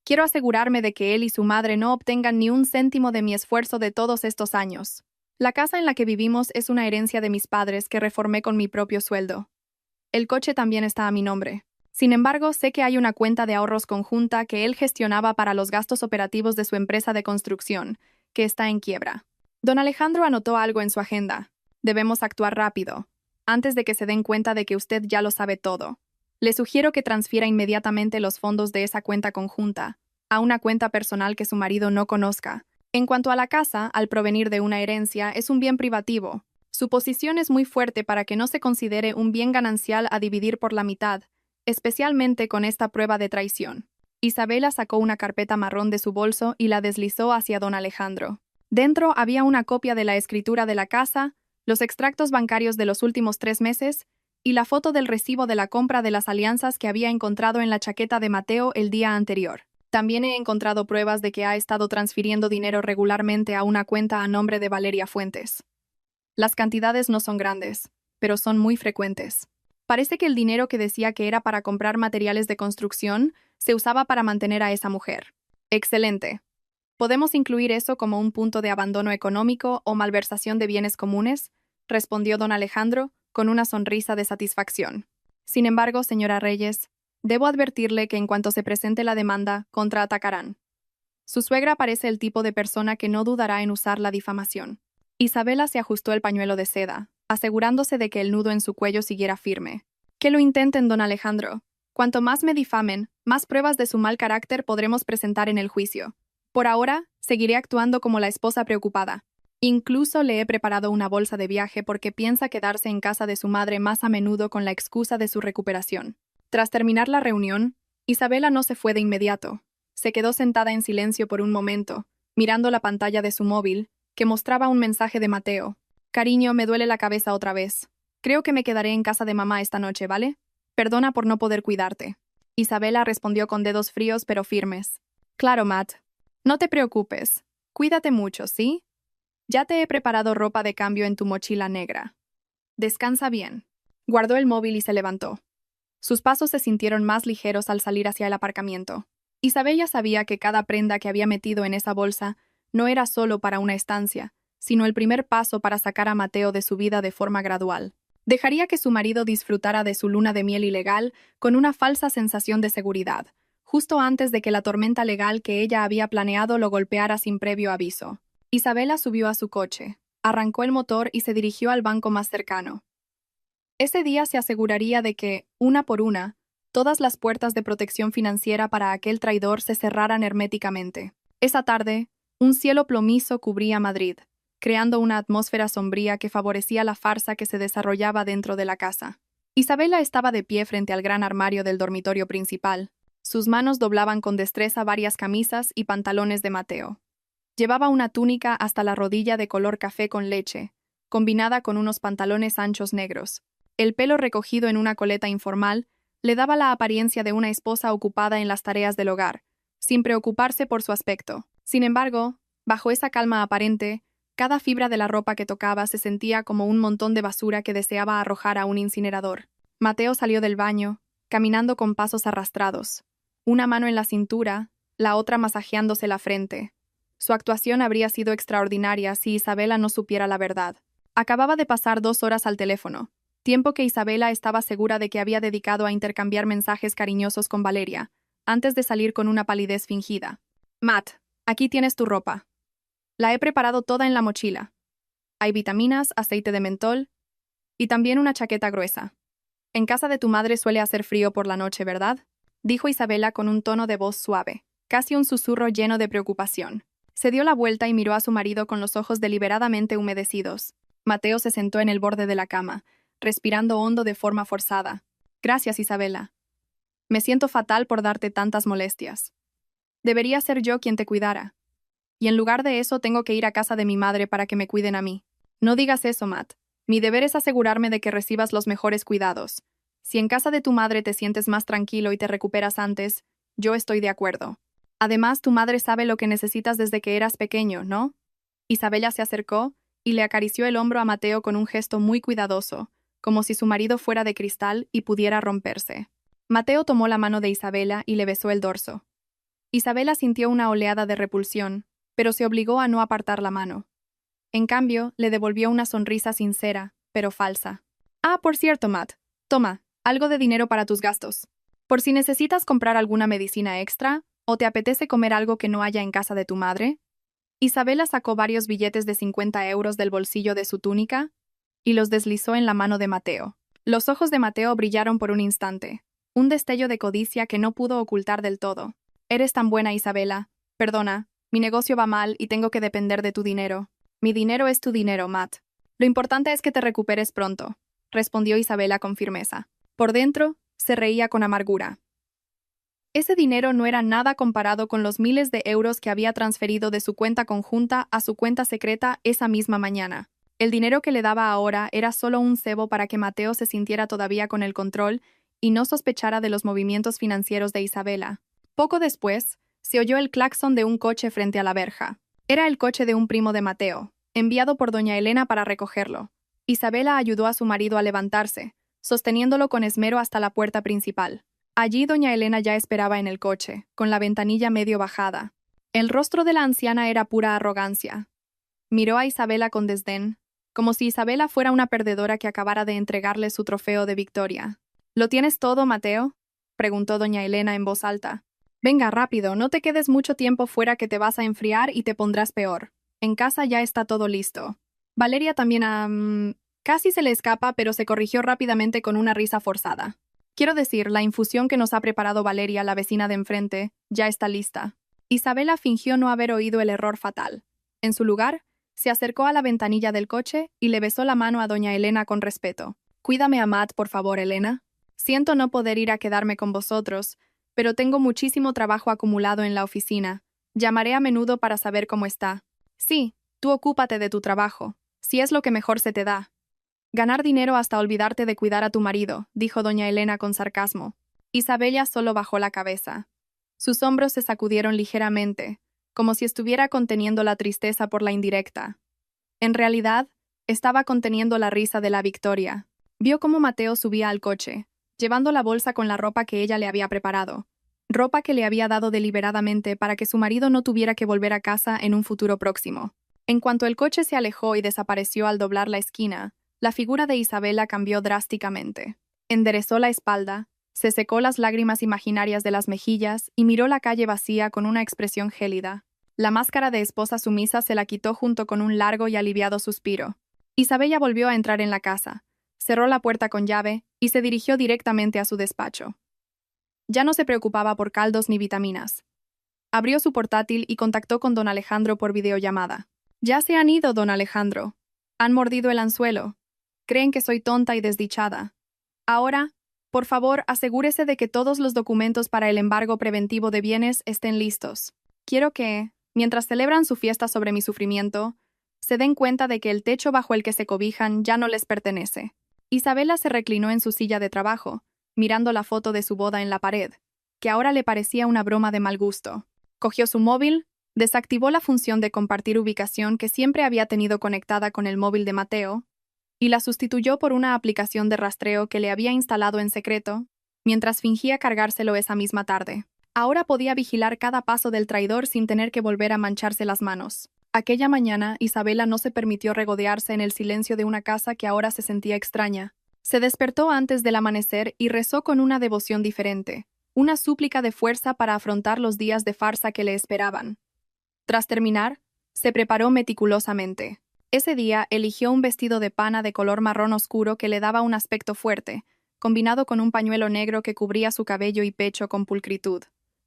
Quiero asegurarme de que él y su madre no obtengan ni un céntimo de mi esfuerzo de todos estos años. La casa en la que vivimos es una herencia de mis padres que reformé con mi propio sueldo. El coche también está a mi nombre. Sin embargo, sé que hay una cuenta de ahorros conjunta que él gestionaba para los gastos operativos de su empresa de construcción, que está en quiebra. Don Alejandro anotó algo en su agenda. Debemos actuar rápido, antes de que se den cuenta de que usted ya lo sabe todo. Le sugiero que transfiera inmediatamente los fondos de esa cuenta conjunta a una cuenta personal que su marido no conozca. En cuanto a la casa, al provenir de una herencia, es un bien privativo. Su posición es muy fuerte para que no se considere un bien ganancial a dividir por la mitad, especialmente con esta prueba de traición. Isabela sacó una carpeta marrón de su bolso y la deslizó hacia don Alejandro. Dentro había una copia de la escritura de la casa, los extractos bancarios de los últimos 3 meses y la foto del recibo de la compra de las alianzas que había encontrado en la chaqueta de Mateo el día anterior. También he encontrado pruebas de que ha estado transfiriendo dinero regularmente a una cuenta a nombre de Valeria Fuentes. Las cantidades no son grandes, pero son muy frecuentes. Parece que el dinero que decía que era para comprar materiales de construcción se usaba para mantener a esa mujer. Excelente. ¿Podemos incluir eso como un punto de abandono económico o malversación de bienes comunes?, respondió don Alejandro, con una sonrisa de satisfacción. Sin embargo, señora Reyes, debo advertirle que en cuanto se presente la demanda, contraatacarán. Su suegra parece el tipo de persona que no dudará en usar la difamación. Isabela se ajustó el pañuelo de seda, asegurándose de que el nudo en su cuello siguiera firme. Que lo intenten, don Alejandro. Cuanto más me difamen, más pruebas de su mal carácter podremos presentar en el juicio. Por ahora, seguiré actuando como la esposa preocupada. Incluso le he preparado una bolsa de viaje porque piensa quedarse en casa de su madre más a menudo con la excusa de su recuperación. Tras terminar la reunión, Isabela no se fue de inmediato. Se quedó sentada en silencio por un momento, mirando la pantalla de su móvil, que mostraba un mensaje de Mateo. Cariño, me duele la cabeza otra vez. Creo que me quedaré en casa de mamá esta noche, ¿vale? Perdona por no poder cuidarte. Isabela respondió con dedos fríos pero firmes. Claro, Matt. No te preocupes. Cuídate mucho, ¿sí? Ya te he preparado ropa de cambio en tu mochila negra. Descansa bien. Guardó el móvil y se levantó. Sus pasos se sintieron más ligeros al salir hacia el aparcamiento. Isabella sabía que cada prenda que había metido en esa bolsa no era solo para una estancia, sino el primer paso para sacar a Mateo de su vida de forma gradual. Dejaría que su marido disfrutara de su luna de miel ilegal con una falsa sensación de seguridad, justo antes de que la tormenta legal que ella había planeado lo golpeara sin previo aviso. Isabela subió a su coche, arrancó el motor y se dirigió al banco más cercano. Ese día se aseguraría de que, una por una, todas las puertas de protección financiera para aquel traidor se cerraran herméticamente. Esa tarde, un cielo plomizo cubría Madrid, creando una atmósfera sombría que favorecía la farsa que se desarrollaba dentro de la casa. Isabela estaba de pie frente al gran armario del dormitorio principal. Sus manos doblaban con destreza varias camisas y pantalones de Mateo. Llevaba una túnica hasta la rodilla de color café con leche, combinada con unos pantalones anchos negros. El pelo recogido en una coleta informal le daba la apariencia de una esposa ocupada en las tareas del hogar, sin preocuparse por su aspecto. Sin embargo, bajo esa calma aparente, cada fibra de la ropa que tocaba se sentía como un montón de basura que deseaba arrojar a un incinerador. Mateo salió del baño, caminando con pasos arrastrados, una mano en la cintura, la otra masajeándose la frente. Su actuación habría sido extraordinaria si Isabela no supiera la verdad. Acababa de pasar 2 horas al teléfono, tiempo que Isabela estaba segura de que había dedicado a intercambiar mensajes cariñosos con Valeria, antes de salir con una palidez fingida. Matt, aquí tienes tu ropa. La he preparado toda en la mochila. Hay vitaminas, aceite de mentol y también una chaqueta gruesa. En casa de tu madre suele hacer frío por la noche, ¿verdad? Dijo Isabela con un tono de voz suave, casi un susurro lleno de preocupación. Se dio la vuelta y miró a su marido con los ojos deliberadamente humedecidos. Mateo se sentó en el borde de la cama, respirando hondo de forma forzada. Gracias, Isabela. Me siento fatal por darte tantas molestias. Debería ser yo quien te cuidara. Y en lugar de eso tengo que ir a casa de mi madre para que me cuiden a mí. No digas eso, Matt. Mi deber es asegurarme de que recibas los mejores cuidados. Si en casa de tu madre te sientes más tranquilo y te recuperas antes, yo estoy de acuerdo. Además, tu madre sabe lo que necesitas desde que eras pequeño, ¿no? Isabela se acercó y le acarició el hombro a Mateo con un gesto muy cuidadoso, como si su marido fuera de cristal y pudiera romperse. Mateo tomó la mano de Isabela y le besó el dorso. Isabela sintió una oleada de repulsión, pero se obligó a no apartar la mano. En cambio, le devolvió una sonrisa sincera, pero falsa. Ah, por cierto, Matt, toma, algo de dinero para tus gastos. Por si necesitas comprar alguna medicina extra, o te apetece comer algo que no haya en casa de tu madre. Isabela sacó varios billetes de 50 euros del bolsillo de su túnica y los deslizó en la mano de Mateo. Los ojos de Mateo brillaron por un instante, un destello de codicia que no pudo ocultar del todo. Eres tan buena, Isabela. Perdona, mi negocio va mal y tengo que depender de tu dinero. Mi dinero es tu dinero, Matt. Lo importante es que te recuperes pronto, respondió Isabela con firmeza. Por dentro, se reía con amargura. Ese dinero no era nada comparado con los miles de euros que había transferido de su cuenta conjunta a su cuenta secreta esa misma mañana. El dinero que le daba ahora era solo un cebo para que Mateo se sintiera todavía con el control y no sospechara de los movimientos financieros de Isabela. Poco después, se oyó el claxon de un coche frente a la verja. Era el coche de un primo de Mateo, enviado por doña Elena para recogerlo. Isabela ayudó a su marido a levantarse, sosteniéndolo con esmero hasta la puerta principal. Allí doña Elena ya esperaba en el coche, con la ventanilla medio bajada. El rostro de la anciana era pura arrogancia. Miró a Isabela con desdén, como si Isabela fuera una perdedora que acabara de entregarle su trofeo de victoria. ¿Lo tienes todo, Mateo?, preguntó doña Elena en voz alta. Venga, rápido, no te quedes mucho tiempo fuera que te vas a enfriar y te pondrás peor. En casa ya está todo listo. Valeria también casi se le escapa, pero se corrigió rápidamente con una risa forzada. Quiero decir, la infusión que nos ha preparado Valeria, la vecina de enfrente, ya está lista. Isabela fingió no haber oído el error fatal. En su lugar, se acercó a la ventanilla del coche y le besó la mano a doña Elena con respeto. Cuídame a Matt, por favor, Elena. Siento no poder ir a quedarme con vosotros, pero tengo muchísimo trabajo acumulado en la oficina. Llamaré a menudo para saber cómo está. Sí, tú ocúpate de tu trabajo, si es lo que mejor se te da. Ganar dinero hasta olvidarte de cuidar a tu marido, dijo doña Elena con sarcasmo. Isabela solo bajó la cabeza. Sus hombros se sacudieron ligeramente, como si estuviera conteniendo la tristeza por la indirecta. En realidad, estaba conteniendo la risa de la victoria. Vio cómo Mateo subía al coche, llevando la bolsa con la ropa que ella le había preparado. Ropa que le había dado deliberadamente para que su marido no tuviera que volver a casa en un futuro próximo. En cuanto el coche se alejó y desapareció al doblar la esquina, la figura de Isabela cambió drásticamente. Enderezó la espalda, se secó las lágrimas imaginarias de las mejillas y miró la calle vacía con una expresión gélida. La máscara de esposa sumisa se la quitó junto con un largo y aliviado suspiro. Isabela volvió a entrar en la casa, cerró la puerta con llave y se dirigió directamente a su despacho. Ya no se preocupaba por caldos ni vitaminas. Abrió su portátil y contactó con don Alejandro por videollamada. Ya se han ido, don Alejandro. Han mordido el anzuelo. Creen que soy tonta y desdichada. Ahora, por favor, asegúrese de que todos los documentos para el embargo preventivo de bienes estén listos. Quiero que, mientras celebran su fiesta sobre mi sufrimiento, se den cuenta de que el techo bajo el que se cobijan ya no les pertenece. Isabela se reclinó en su silla de trabajo, mirando la foto de su boda en la pared, que ahora le parecía una broma de mal gusto. Cogió su móvil, desactivó la función de compartir ubicación que siempre había tenido conectada con el móvil de Mateo, y la sustituyó por una aplicación de rastreo que le había instalado en secreto, mientras fingía cargárselo esa misma tarde. Ahora podía vigilar cada paso del traidor sin tener que volver a mancharse las manos. Aquella mañana, Isabela no se permitió regodearse en el silencio de una casa que ahora se sentía extraña. Se despertó antes del amanecer y rezó con una devoción diferente, una súplica de fuerza para afrontar los días de farsa que le esperaban. Tras terminar, se preparó meticulosamente. Ese día eligió un vestido de pana de color marrón oscuro que le daba un aspecto fuerte, combinado con un pañuelo negro que cubría su cabello y pecho con pulcritud.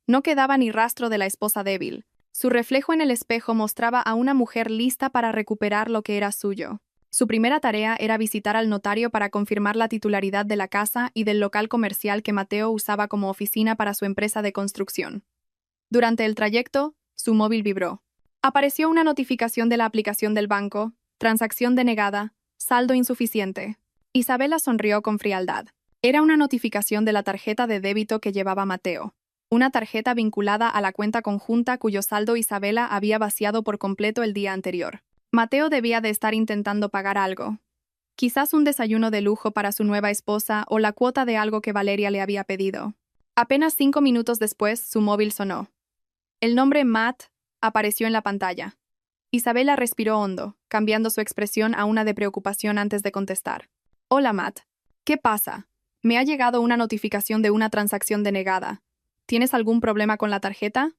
No quedaba ni rastro de la esposa débil. Su reflejo en el espejo mostraba a una mujer lista para recuperar lo que era suyo. Su primera tarea era visitar al notario para confirmar la titularidad de la casa y del local comercial que Mateo usaba como oficina para su empresa de construcción. Durante el trayecto, su móvil vibró. Apareció una notificación de la aplicación del banco, transacción denegada, saldo insuficiente. Isabela sonrió con frialdad. Era una notificación de la tarjeta de débito que llevaba Mateo. Una tarjeta vinculada a la cuenta conjunta cuyo saldo Isabela había vaciado por completo el día anterior. Mateo debía de estar intentando pagar algo. Quizás un desayuno de lujo para su nueva esposa o la cuota de algo que Valeria le había pedido. Apenas 5 minutos después, su móvil sonó. El nombre Matt apareció en la pantalla. Isabela respiró hondo, cambiando su expresión a una de preocupación antes de contestar. Hola, Matt. ¿Qué pasa? Me ha llegado una notificación de una transacción denegada. ¿Tienes algún problema con la tarjeta?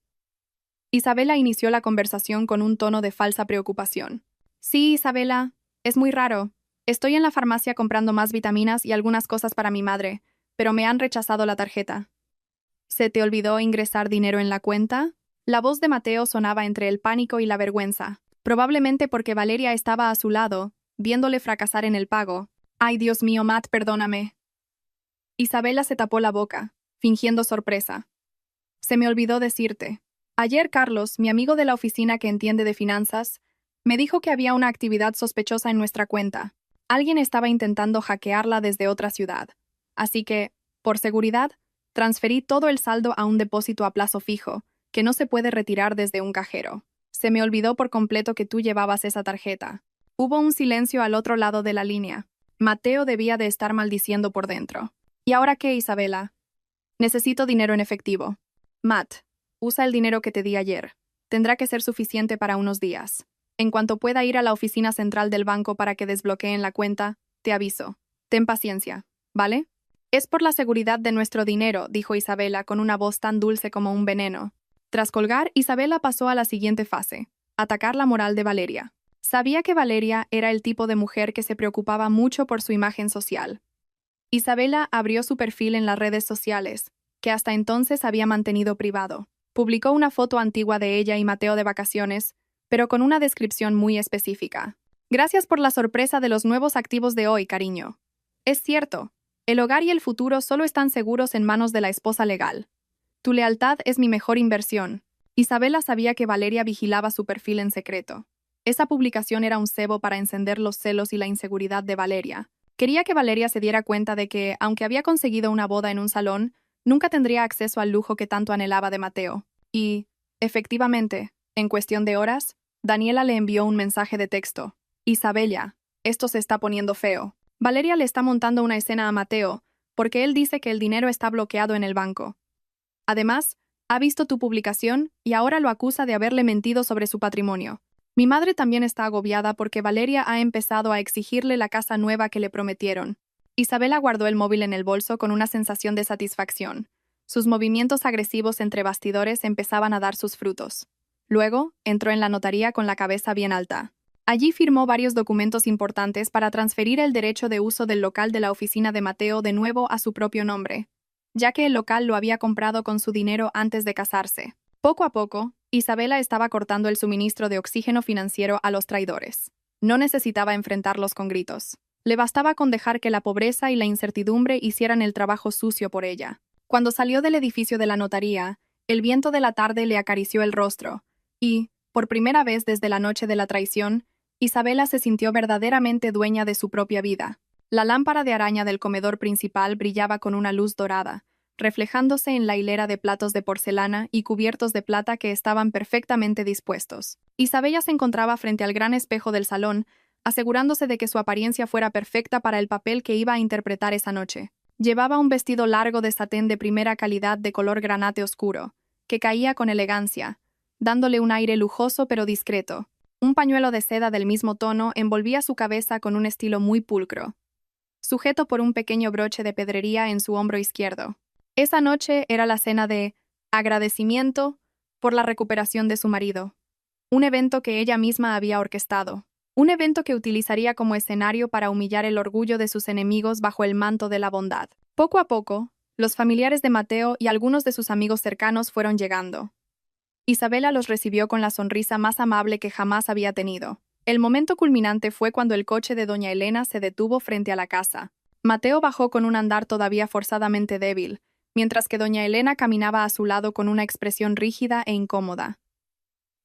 Isabela inició la conversación con un tono de falsa preocupación. Sí, Isabela, es muy raro. Estoy en la farmacia comprando más vitaminas y algunas cosas para mi madre, pero me han rechazado la tarjeta. ¿Se te olvidó ingresar dinero en la cuenta? La voz de Mateo sonaba entre el pánico y la vergüenza, probablemente porque Valeria estaba a su lado, viéndole fracasar en el pago. Ay, Dios mío, Matt, perdóname. Isabela se tapó la boca, fingiendo sorpresa. Se me olvidó decirte. Ayer Carlos, mi amigo de la oficina que entiende de finanzas, me dijo que había una actividad sospechosa en nuestra cuenta. Alguien estaba intentando hackearla desde otra ciudad. Así que, por seguridad, transferí todo el saldo a un depósito a plazo fijo, que no se puede retirar desde un cajero. Se me olvidó por completo que tú llevabas esa tarjeta. Hubo un silencio al otro lado de la línea. Mateo debía de estar maldiciendo por dentro. ¿Y ahora qué, Isabela? Necesito dinero en efectivo. Matt, usa el dinero que te di ayer. Tendrá que ser suficiente para unos días. En cuanto pueda ir a la oficina central del banco para que desbloqueen la cuenta, te aviso. Ten paciencia, ¿vale? Es por la seguridad de nuestro dinero, dijo Isabela con una voz tan dulce como un veneno. Tras colgar, Isabela pasó a la siguiente fase: atacar la moral de Valeria. Sabía que Valeria era el tipo de mujer que se preocupaba mucho por su imagen social. Isabela abrió su perfil en las redes sociales, que hasta entonces había mantenido privado. Publicó una foto antigua de ella y Mateo de vacaciones, pero con una descripción muy específica. Gracias por la sorpresa de los nuevos activos de hoy, cariño. Es cierto, el hogar y el futuro solo están seguros en manos de la esposa legal. Tu lealtad es mi mejor inversión. Isabela sabía que Valeria vigilaba su perfil en secreto. Esa publicación era un cebo para encender los celos y la inseguridad de Valeria. Quería que Valeria se diera cuenta de que, aunque había conseguido una boda en un salón, nunca tendría acceso al lujo que tanto anhelaba de Mateo. Y, efectivamente, en cuestión de horas, Daniela le envió un mensaje de texto. Isabela, esto se está poniendo feo. Valeria le está montando una escena a Mateo, porque él dice que el dinero está bloqueado en el banco. Además, ha visto tu publicación y ahora lo acusa de haberle mentido sobre su patrimonio. Mi madre también está agobiada porque Valeria ha empezado a exigirle la casa nueva que le prometieron. Isabela guardó el móvil en el bolso con una sensación de satisfacción. Sus movimientos agresivos entre bastidores empezaban a dar sus frutos. Luego, entró en la notaría con la cabeza bien alta. Allí firmó varios documentos importantes para transferir el derecho de uso del local de la oficina de Mateo de nuevo a su propio nombre, ya que el local lo había comprado con su dinero antes de casarse. Poco a poco, Isabela estaba cortando el suministro de oxígeno financiero a los traidores. No necesitaba enfrentarlos con gritos. Le bastaba con dejar que la pobreza y la incertidumbre hicieran el trabajo sucio por ella. Cuando salió del edificio de la notaría, el viento de la tarde le acarició el rostro, y, por primera vez desde la noche de la traición, Isabela se sintió verdaderamente dueña de su propia vida. La lámpara de araña del comedor principal brillaba con una luz dorada, reflejándose en la hilera de platos de porcelana y cubiertos de plata que estaban perfectamente dispuestos. Isabela se encontraba frente al gran espejo del salón, asegurándose de que su apariencia fuera perfecta para el papel que iba a interpretar esa noche. Llevaba un vestido largo de satén de primera calidad de color granate oscuro, que caía con elegancia, dándole un aire lujoso pero discreto. Un pañuelo de seda del mismo tono envolvía su cabeza con un estilo muy pulcro, sujeto por un pequeño broche de pedrería en su hombro izquierdo. Esa noche era la cena de agradecimiento por la recuperación de su marido, un evento que ella misma había orquestado. Un evento que utilizaría como escenario para humillar el orgullo de sus enemigos bajo el manto de la bondad. Poco a poco, los familiares de Mateo y algunos de sus amigos cercanos fueron llegando. Isabela los recibió con la sonrisa más amable que jamás había tenido. El momento culminante fue cuando el coche de doña Elena se detuvo frente a la casa. Mateo bajó con un andar todavía forzadamente débil, mientras que doña Elena caminaba a su lado con una expresión rígida e incómoda.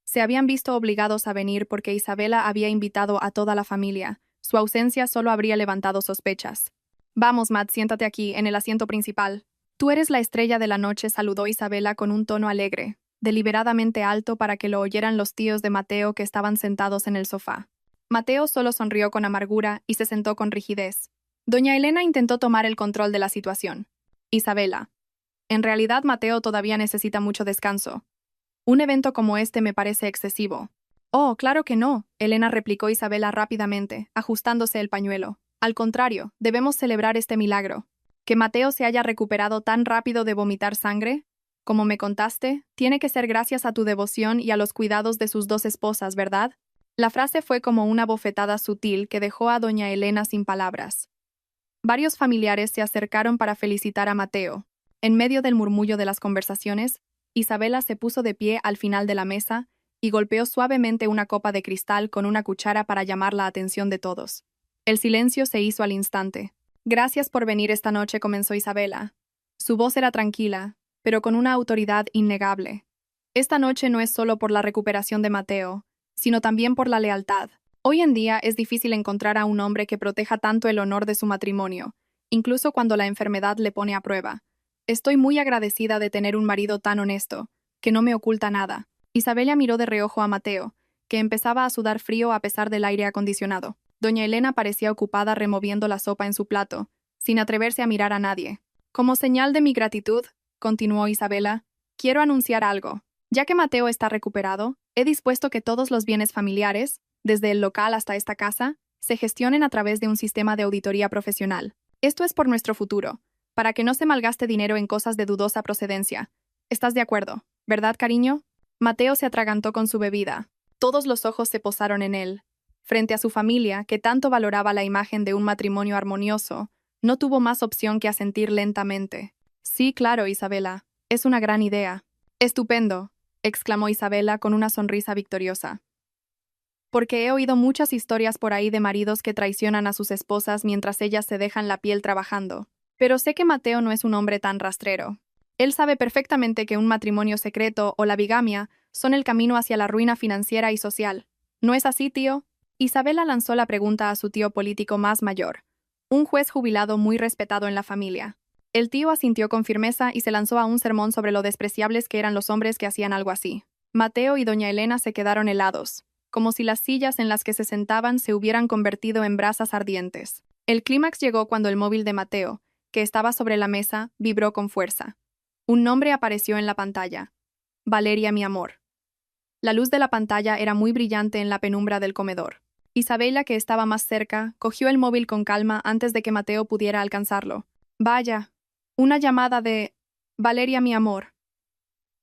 Se habían visto obligados a venir porque Isabela había invitado a toda la familia. Su ausencia solo habría levantado sospechas. Vamos, Matt, siéntate aquí, en el asiento principal. Tú eres la estrella de la noche, saludó Isabela con un tono alegre, deliberadamente alto para que lo oyeran los tíos de Mateo que estaban sentados en el sofá. Mateo solo sonrió con amargura y se sentó con rigidez. Doña Elena intentó tomar el control de la situación. Isabela. En realidad, Mateo todavía necesita mucho descanso. Un evento como este me parece excesivo. Oh, claro que no, Elena replicó Isabela rápidamente, ajustándose el pañuelo. Al contrario, debemos celebrar este milagro. Que Mateo se haya recuperado tan rápido de vomitar sangre, como me contaste, tiene que ser gracias a tu devoción y a los cuidados de sus dos esposas, ¿verdad? La frase fue como una bofetada sutil que dejó a doña Elena sin palabras. Varios familiares se acercaron para felicitar a Mateo. En medio del murmullo de las conversaciones, Isabela se puso de pie al final de la mesa y golpeó suavemente una copa de cristal con una cuchara para llamar la atención de todos. El silencio se hizo al instante. Gracias por venir esta noche, comenzó Isabela. Su voz era tranquila, pero con una autoridad innegable. Esta noche no es solo por la recuperación de Mateo, sino también por la lealtad. Hoy en día es difícil encontrar a un hombre que proteja tanto el honor de su matrimonio, incluso cuando la enfermedad le pone a prueba. Estoy muy agradecida de tener un marido tan honesto, que no me oculta nada. Isabela miró de reojo a Mateo, que empezaba a sudar frío a pesar del aire acondicionado. Doña Elena parecía ocupada removiendo la sopa en su plato, sin atreverse a mirar a nadie. Como señal de mi gratitud, continuó Isabela, quiero anunciar algo. Ya que Mateo está recuperado, he dispuesto que todos los bienes familiares, desde el local hasta esta casa, se gestionen a través de un sistema de auditoría profesional. Esto es por nuestro futuro, para que no se malgaste dinero en cosas de dudosa procedencia. ¿Estás de acuerdo, verdad, cariño? Mateo se atragantó con su bebida. Todos los ojos se posaron en él. Frente a su familia, que tanto valoraba la imagen de un matrimonio armonioso, no tuvo más opción que asentir lentamente. Sí, claro, Isabela. Es una gran idea. Estupendo, exclamó Isabela con una sonrisa victoriosa. Porque he oído muchas historias por ahí de maridos que traicionan a sus esposas mientras ellas se dejan la piel trabajando. Pero sé que Mateo no es un hombre tan rastrero. Él sabe perfectamente que un matrimonio secreto o la bigamia son el camino hacia la ruina financiera y social. ¿No es así, tío? Isabela lanzó la pregunta a su tío político más mayor, un juez jubilado muy respetado en la familia. El tío asintió con firmeza y se lanzó a un sermón sobre lo despreciables que eran los hombres que hacían algo así. Mateo y doña Elena se quedaron helados, como si las sillas en las que se sentaban se hubieran convertido en brasas ardientes. El clímax llegó cuando el móvil de Mateo, que estaba sobre la mesa, vibró con fuerza. Un nombre apareció en la pantalla. Valeria, mi amor. La luz de la pantalla era muy brillante en la penumbra del comedor. Isabela, que estaba más cerca, cogió el móvil con calma antes de que Mateo pudiera alcanzarlo. Vaya, una llamada de... Valeria, mi amor.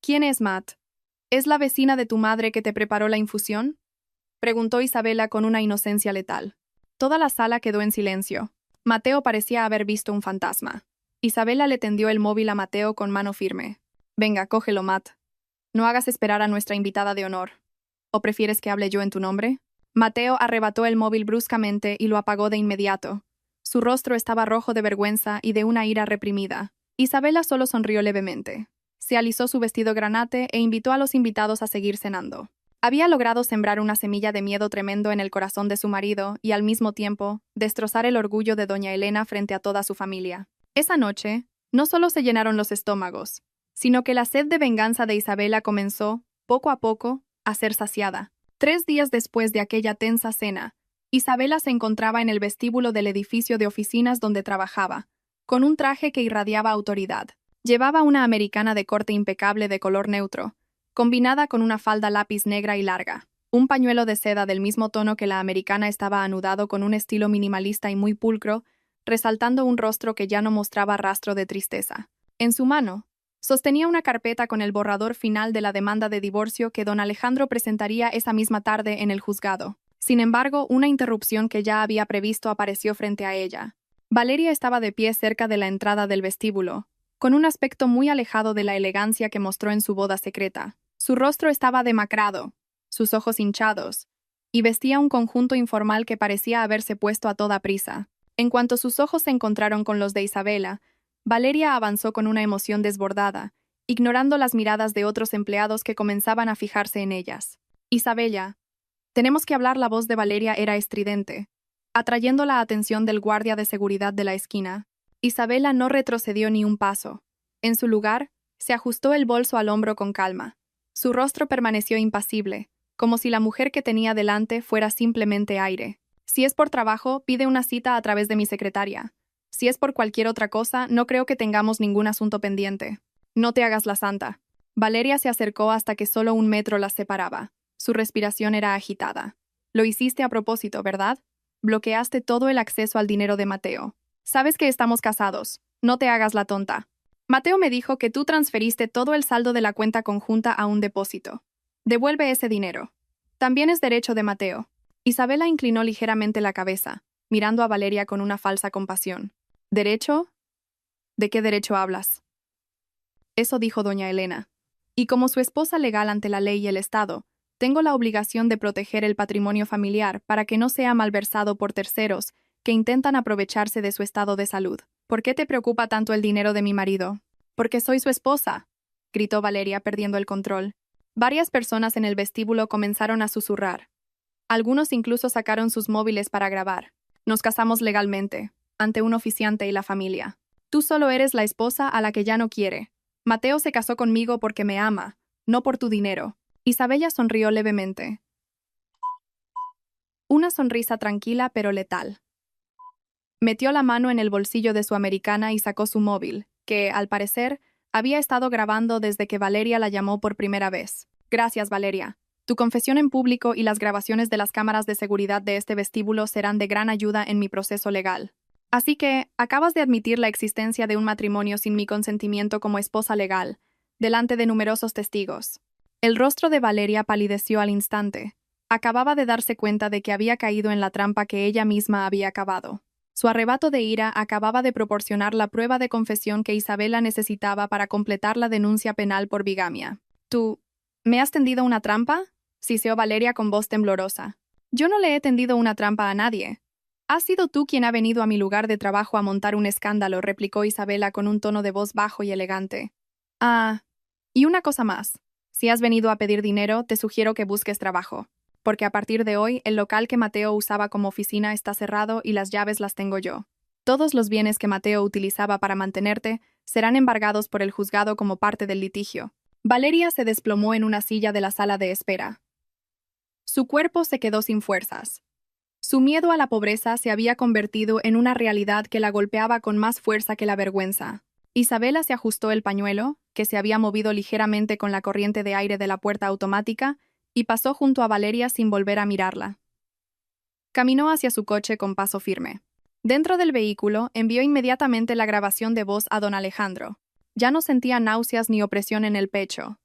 ¿Quién es Matt? ¿Es la vecina de tu madre que te preparó la infusión? Preguntó Isabela con una inocencia letal. Toda la sala quedó en silencio. Mateo parecía haber visto un fantasma. Isabela le tendió el móvil a Mateo con mano firme. Venga, cógelo, Matt. No hagas esperar a nuestra invitada de honor. ¿O prefieres que hable yo en tu nombre? Mateo arrebató el móvil bruscamente y lo apagó de inmediato. Su rostro estaba rojo de vergüenza y de una ira reprimida. Isabela solo sonrió levemente. Se alisó su vestido granate e invitó a los invitados a seguir cenando. Había logrado sembrar una semilla de miedo tremendo en el corazón de su marido y, al mismo tiempo, destrozar el orgullo de doña Elena frente a toda su familia. Esa noche, no solo se llenaron los estómagos, sino que la sed de venganza de Isabela comenzó, poco a poco, a ser saciada. 3 días después de aquella tensa cena, Isabela se encontraba en el vestíbulo del edificio de oficinas donde trabajaba, con un traje que irradiaba autoridad. Llevaba una americana de corte impecable de color neutro, combinada con una falda lápiz negra y larga. Un pañuelo de seda del mismo tono que la americana estaba anudado con un estilo minimalista y muy pulcro, resaltando un rostro que ya no mostraba rastro de tristeza. En su mano, sostenía una carpeta con el borrador final de la demanda de divorcio que don Alejandro presentaría esa misma tarde en el juzgado. Sin embargo, una interrupción que ya había previsto apareció frente a ella. Valeria estaba de pie cerca de la entrada del vestíbulo, con un aspecto muy alejado de la elegancia que mostró en su boda secreta. Su rostro estaba demacrado, sus ojos hinchados, y vestía un conjunto informal que parecía haberse puesto a toda prisa. En cuanto sus ojos se encontraron con los de Isabela, Valeria avanzó con una emoción desbordada, ignorando las miradas de otros empleados que comenzaban a fijarse en ellas. Isabella, tenemos que hablar. La voz de Valeria era estridente, atrayendo la atención del guardia de seguridad de la esquina. Isabela no retrocedió ni un paso. En su lugar, se ajustó el bolso al hombro con calma. Su rostro permaneció impasible, como si la mujer que tenía delante fuera simplemente aire. Si es por trabajo, pide una cita a través de mi secretaria. Si es por cualquier otra cosa, no creo que tengamos ningún asunto pendiente. No te hagas la santa. Valeria se acercó hasta que solo 1 metro las separaba. Su respiración era agitada. Lo hiciste a propósito, ¿verdad? Bloqueaste todo el acceso al dinero de Mateo. Sabes que estamos casados. No te hagas la tonta. Mateo me dijo que tú transferiste todo el saldo de la cuenta conjunta a un depósito. Devuelve ese dinero. También es derecho de Mateo. Isabela inclinó ligeramente la cabeza, mirando a Valeria con una falsa compasión. ¿Derecho? ¿De qué derecho hablas? Eso dijo doña Elena. Y como su esposa legal ante la ley y el Estado, tengo la obligación de proteger el patrimonio familiar para que no sea malversado por terceros que intentan aprovecharse de su estado de salud. ¿Por qué te preocupa tanto el dinero de mi marido? Porque soy su esposa, gritó Valeria perdiendo el control. Varias personas en el vestíbulo comenzaron a susurrar. Algunos incluso sacaron sus móviles para grabar. Nos casamos legalmente, ante un oficiante y la familia. Tú solo eres la esposa a la que ya no quiere. Mateo se casó conmigo porque me ama, no por tu dinero. Isabella sonrió levemente. Una sonrisa tranquila pero letal. Metió la mano en el bolsillo de su americana y sacó su móvil, que, al parecer, había estado grabando desde que Valeria la llamó por primera vez. Gracias, Valeria. Tu confesión en público y las grabaciones de las cámaras de seguridad de este vestíbulo serán de gran ayuda en mi proceso legal. Así que, acabas de admitir la existencia de un matrimonio sin mi consentimiento como esposa legal, delante de numerosos testigos. El rostro de Valeria palideció al instante. Acababa de darse cuenta de que había caído en la trampa que ella misma había cavado. Su arrebato de ira acababa de proporcionar la prueba de confesión que Isabela necesitaba para completar la denuncia penal por bigamia. ¿Tú me has tendido una trampa?, siseó Valeria con voz temblorosa. Yo no le he tendido una trampa a nadie. Has sido tú quien ha venido a mi lugar de trabajo a montar un escándalo, replicó Isabela con un tono de voz bajo y elegante. Ah, y una cosa más. Si has venido a pedir dinero, te sugiero que busques trabajo. Porque a partir de hoy, el local que Mateo usaba como oficina está cerrado y las llaves las tengo yo. Todos los bienes que Mateo utilizaba para mantenerte serán embargados por el juzgado como parte del litigio. Valeria se desplomó en una silla de la sala de espera. Su cuerpo se quedó sin fuerzas. Su miedo a la pobreza se había convertido en una realidad que la golpeaba con más fuerza que la vergüenza. Isabela se ajustó el pañuelo, que se había movido ligeramente con la corriente de aire de la puerta automática, y pasó junto a Valeria sin volver a mirarla. Caminó hacia su coche con paso firme. Dentro del vehículo, envió inmediatamente la grabación de voz a don Alejandro. Ya no sentía náuseas ni opresión en el pecho.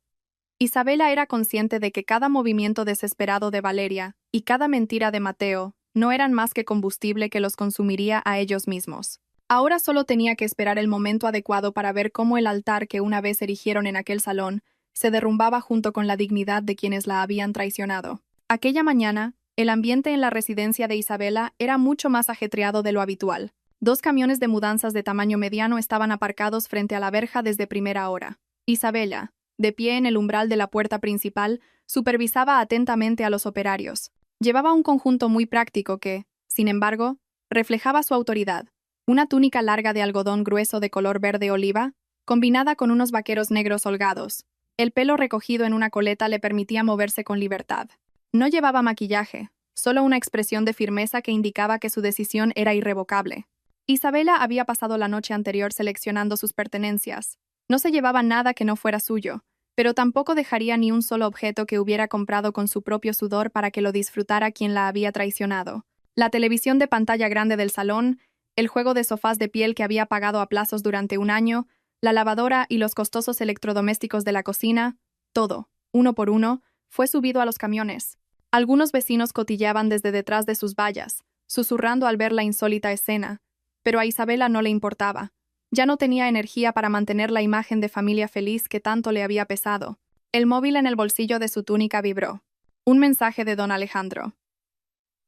Isabela era consciente de que cada movimiento desesperado de Valeria y cada mentira de Mateo no eran más que combustible que los consumiría a ellos mismos. Ahora solo tenía que esperar el momento adecuado para ver cómo el altar que una vez erigieron en aquel salón se derrumbaba junto con la dignidad de quienes la habían traicionado. Aquella mañana, el ambiente en la residencia de Isabela era mucho más ajetreado de lo habitual. 2 camiones de mudanzas de tamaño mediano estaban aparcados frente a la verja desde primera hora. Isabela, de pie en el umbral de la puerta principal, supervisaba atentamente a los operarios. Llevaba un conjunto muy práctico que, sin embargo, reflejaba su autoridad. Una túnica larga de algodón grueso de color verde oliva, combinada con unos vaqueros negros holgados. El pelo recogido en una coleta le permitía moverse con libertad. No llevaba maquillaje, solo una expresión de firmeza que indicaba que su decisión era irrevocable. Isabela había pasado la noche anterior seleccionando sus pertenencias. No se llevaba nada que no fuera suyo, pero tampoco dejaría ni un solo objeto que hubiera comprado con su propio sudor para que lo disfrutara quien la había traicionado. La televisión de pantalla grande del salón, el juego de sofás de piel que había pagado a plazos durante 1 año, la lavadora y los costosos electrodomésticos de la cocina, todo, uno por uno, fue subido a los camiones. Algunos vecinos cotillaban desde detrás de sus vallas, susurrando al ver la insólita escena, pero a Isabela no le importaba. Ya no tenía energía para mantener la imagen de familia feliz que tanto le había pesado. El móvil en el bolsillo de su túnica vibró. Un mensaje de don Alejandro.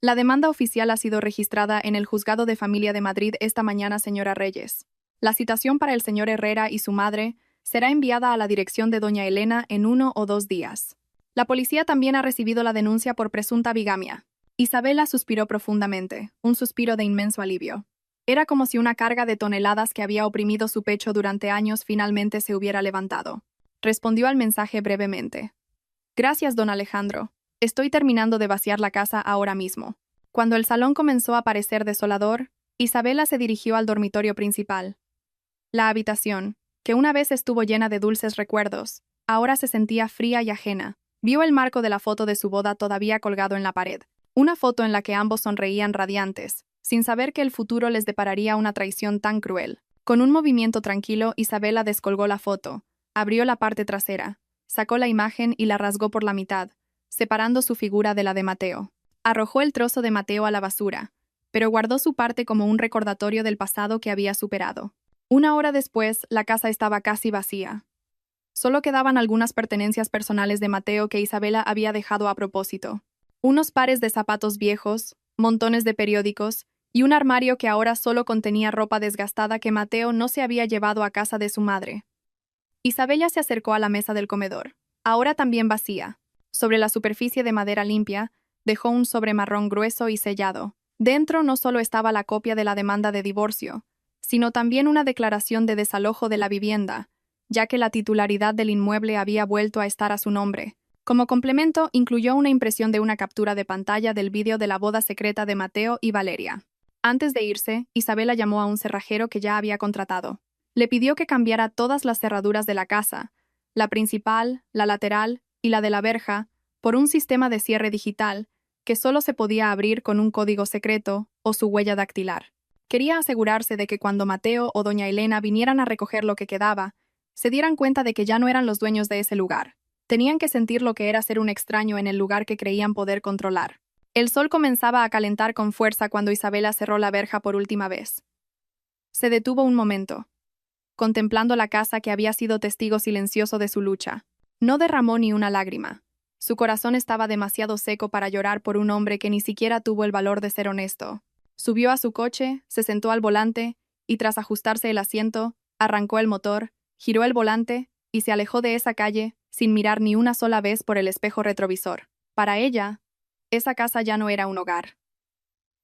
La demanda oficial ha sido registrada en el Juzgado de Familia de Madrid esta mañana, señora Reyes. La citación para el señor Herrera y su madre será enviada a la dirección de doña Elena en 1 o 2 días. La policía también ha recibido la denuncia por presunta bigamia. Isabela suspiró profundamente, un suspiro de inmenso alivio. Era como si una carga de toneladas que había oprimido su pecho durante años finalmente se hubiera levantado. Respondió al mensaje brevemente. Gracias, don Alejandro. Estoy terminando de vaciar la casa ahora mismo. Cuando el salón comenzó a parecer desolador, Isabela se dirigió al dormitorio principal. La habitación, que una vez estuvo llena de dulces recuerdos, ahora se sentía fría y ajena. Vio el marco de la foto de su boda todavía colgado en la pared. Una foto en la que ambos sonreían radiantes, sin saber que el futuro les depararía una traición tan cruel. Con un movimiento tranquilo, Isabela descolgó la foto, abrió la parte trasera, sacó la imagen y la rasgó por la mitad, separando su figura de la de Mateo. Arrojó el trozo de Mateo a la basura, pero guardó su parte como un recordatorio del pasado que había superado. 1 hora después, la casa estaba casi vacía. Solo quedaban algunas pertenencias personales de Mateo que Isabela había dejado a propósito. Unos pares de zapatos viejos, montones de periódicos, y un armario que ahora solo contenía ropa desgastada que Mateo no se había llevado a casa de su madre. Isabela se acercó a la mesa del comedor, ahora también vacía. Sobre la superficie de madera limpia, dejó un sobre marrón grueso y sellado. Dentro no solo estaba la copia de la demanda de divorcio, sino también una declaración de desalojo de la vivienda, ya que la titularidad del inmueble había vuelto a estar a su nombre. Como complemento, incluyó una impresión de una captura de pantalla del vídeo de la boda secreta de Mateo y Valeria. Antes de irse, Isabela llamó a un cerrajero que ya había contratado. Le pidió que cambiara todas las cerraduras de la casa, la principal, la lateral y la de la verja, por un sistema de cierre digital que solo se podía abrir con un código secreto o su huella dactilar. Quería asegurarse de que cuando Mateo o doña Elena vinieran a recoger lo que quedaba, se dieran cuenta de que ya no eran los dueños de ese lugar. Tenían que sentir lo que era ser un extraño en el lugar que creían poder controlar. El sol comenzaba a calentar con fuerza cuando Isabela cerró la verja por última vez. Se detuvo un momento, contemplando la casa que había sido testigo silencioso de su lucha. No derramó ni una lágrima. Su corazón estaba demasiado seco para llorar por un hombre que ni siquiera tuvo el valor de ser honesto. Subió a su coche, se sentó al volante, y tras ajustarse el asiento, arrancó el motor, giró el volante, y se alejó de esa calle, sin mirar ni una sola vez por el espejo retrovisor. Para ella, esa casa ya no era un hogar.